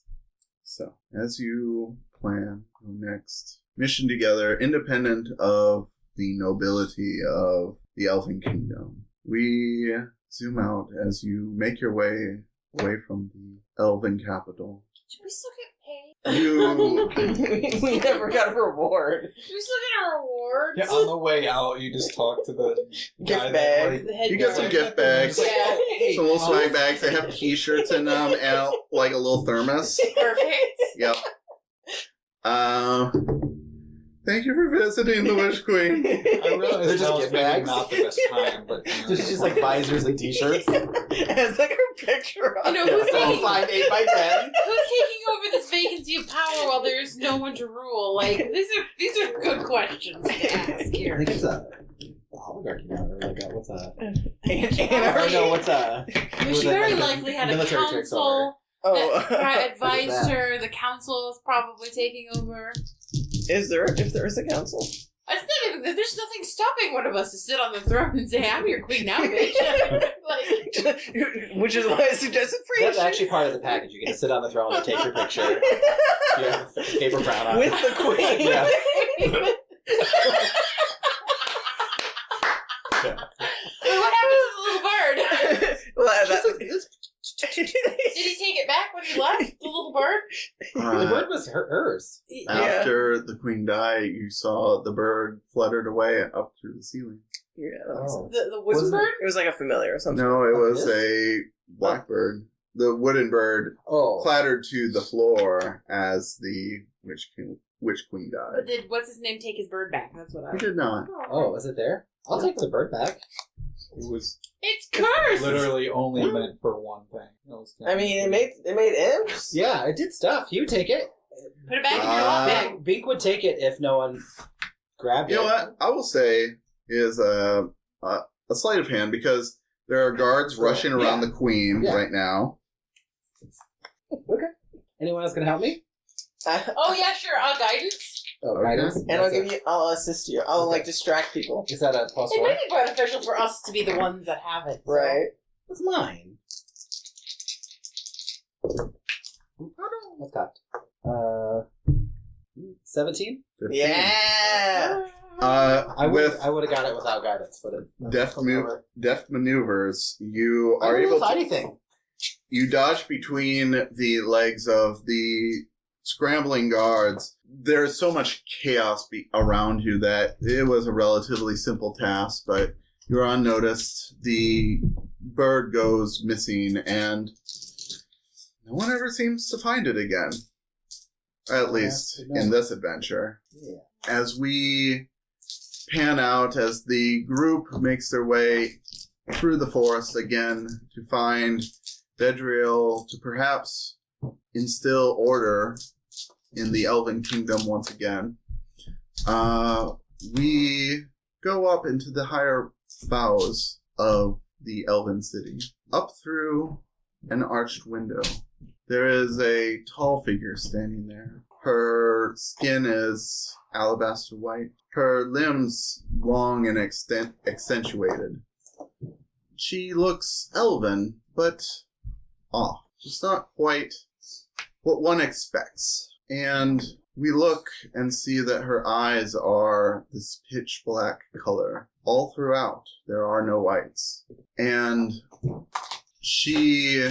So, as you plan your next mission together, independent of the nobility of the Elven Kingdom, we zoom out as you make your way away from the Elven capital. Should we still get paid? You We never got a reward. Should we still get our rewards? Yeah, on the way out, you just talk to the Gift guy bag. that, The head You get some guard. gift bags. Yeah. Some little swag bags. They have t-shirts in them and like a little thermos. Perfect. Yep. Thank you for visiting the Wish Queen. I realize They're just now's gift maybe bags? not the best time, but you know. Just like visors and t-shirts. It's like her picture on You know, who's taking, 5, 8 by 10. who's taking over this vacancy of power while there's no one to rule? Like, these are good questions to ask I here. think it's a oligarchy now, or like a, what's a... Anarchy. no, what's a... She very likely had a military takes council Oh, that What is advised that? her. The council is probably taking over. if there is a council? It's not even, there's nothing stopping one of us to sit on the throne and say, I'm your queen now, bitch. Like, Which is why I suggested free. That's actually part of the package. You get to sit on the throne and take your picture. You have a paper crown on. with the queen. Yeah. what happened to the little bird? Well, Did he take it back when he left, the little bird? The bird was hers. After the queen died, you saw the bird fluttered away up through the ceiling. Yeah, that was Oh. The wooden Wasn't bird? it was like a familiar or something. No, it Like was this? a blackbird. The wooden bird Oh. clattered to the floor as the witch queen But died. did what's his name take his bird back? That's what I He did not. Oh, is it there? I'll take the bird back. It was It's cursed! literally only meant for one thing. I mean, it made imps. Yeah, it did stuff. You take it. Put it back in your lot bag. Bink would take it if no one grabbed You it. know what? I will say is a sleight of hand because there are guards rushing around the queen Yeah. right now. Okay. Anyone else gonna help me? Oh, yeah, sure. Guidance. Oh, Okay. guidance. And I'll assist you. I'll like distract people. Is that a plus It one? might be beneficial for us to be the ones that have it. so- Right. It's mine. What's that? 17? 15. Yeah. I would With have got it without guidance, but deft maneuvers, you I are don't know able to. anything. You dodge between the legs of the scrambling guards. There's so much chaos around you that it was a relatively simple task, but you're unnoticed. The bird goes missing, and no one ever seems to find it again. At least in this adventure. Yeah. As we pan out, as the group makes their way through the forest again to find Bedriel, to perhaps instill order in the Elven Kingdom once again, we go up into the higher boughs of the Elven City, up through an arched window. There is a tall figure standing there. Her skin is alabaster white. Her limbs long and accentuated. She looks elven, but off. Just not quite what one expects. And we look and see that her eyes are this pitch black color. All throughout, there are no whites. And she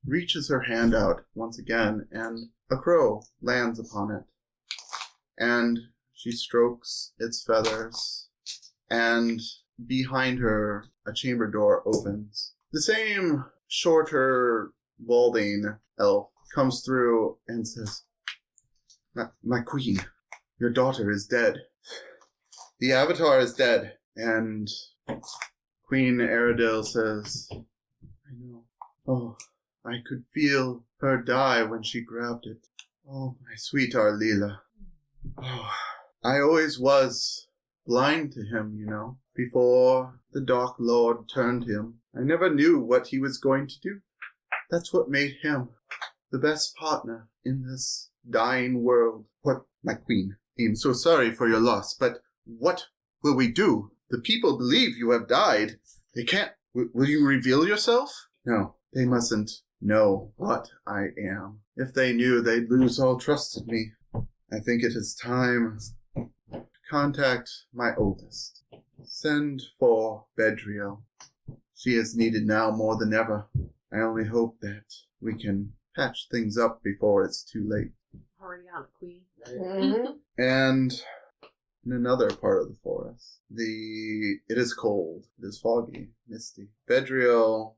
reaches her hand out once again, and a crow lands upon it. And she strokes its feathers, and behind her, a chamber door opens. The same shorter, balding elf comes through and says, My queen, your daughter is dead. The avatar is dead. And Queen Aradil says, I know. Oh, I could feel her die when she grabbed it. Oh, my sweet Arlila. Oh, I always was blind to him, you know. Before the Dark Lord turned him, I never knew what he was going to do. That's what made him the best partner in this dying world. What, my queen? I am so sorry for your loss, but what will we do? The people believe you have died. They can't. Will you reveal yourself? No, they mustn't know what I am. If they knew, they'd lose all trust in me. I think it is time to contact my oldest. Send for Bedriel. She is needed now more than ever. I only hope that we can patch things up before it's too late. Already on it, queen. Mm-hmm. And in another part of the forest, it is cold, it is foggy, misty. Bedriel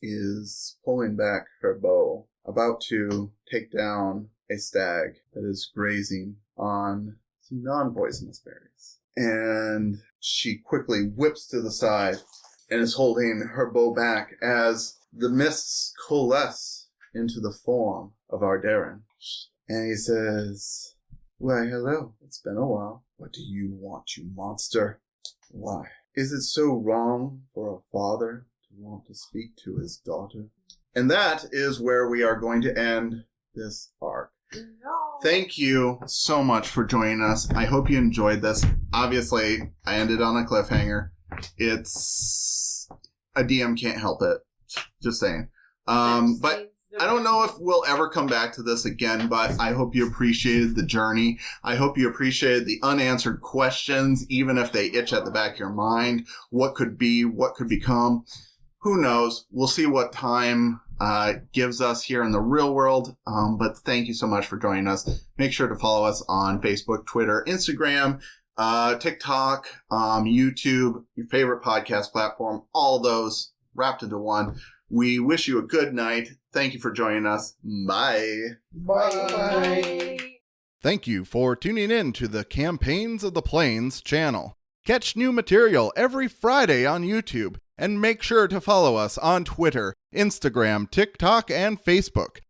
is pulling back her bow, about to take down a stag that is grazing on some non-poisonous berries. And she quickly whips to the side and is holding her bow back as the mists coalesce into the form of Ardarin. And he says, Why, hello. It's been a while. What do you want, you monster? Why? Is it so wrong for a father to want to speak to his daughter? And that is where we are going to end this arc. No. Thank you so much for joining us. I hope you enjoyed this. Obviously, I ended on a cliffhanger. It's a DM can't help it. Just saying. But I don't know if we'll ever come back to this again, but I hope you appreciated the journey. I hope you appreciated the unanswered questions, even if they itch at the back of your mind. What could be, what could become. Who knows? We'll see what time gives us here in the real world. But thank you so much for joining us. Make sure to follow us on Facebook, Twitter, Instagram, TikTok, YouTube, your favorite podcast platform, all those wrapped into one. We wish you a good night. Thank you for joining us. Bye. Bye. Thank you for tuning in to the Campaigns of the Plains channel. Catch new material every Friday on YouTube, and make sure to follow us on Twitter, Instagram, TikTok, and Facebook.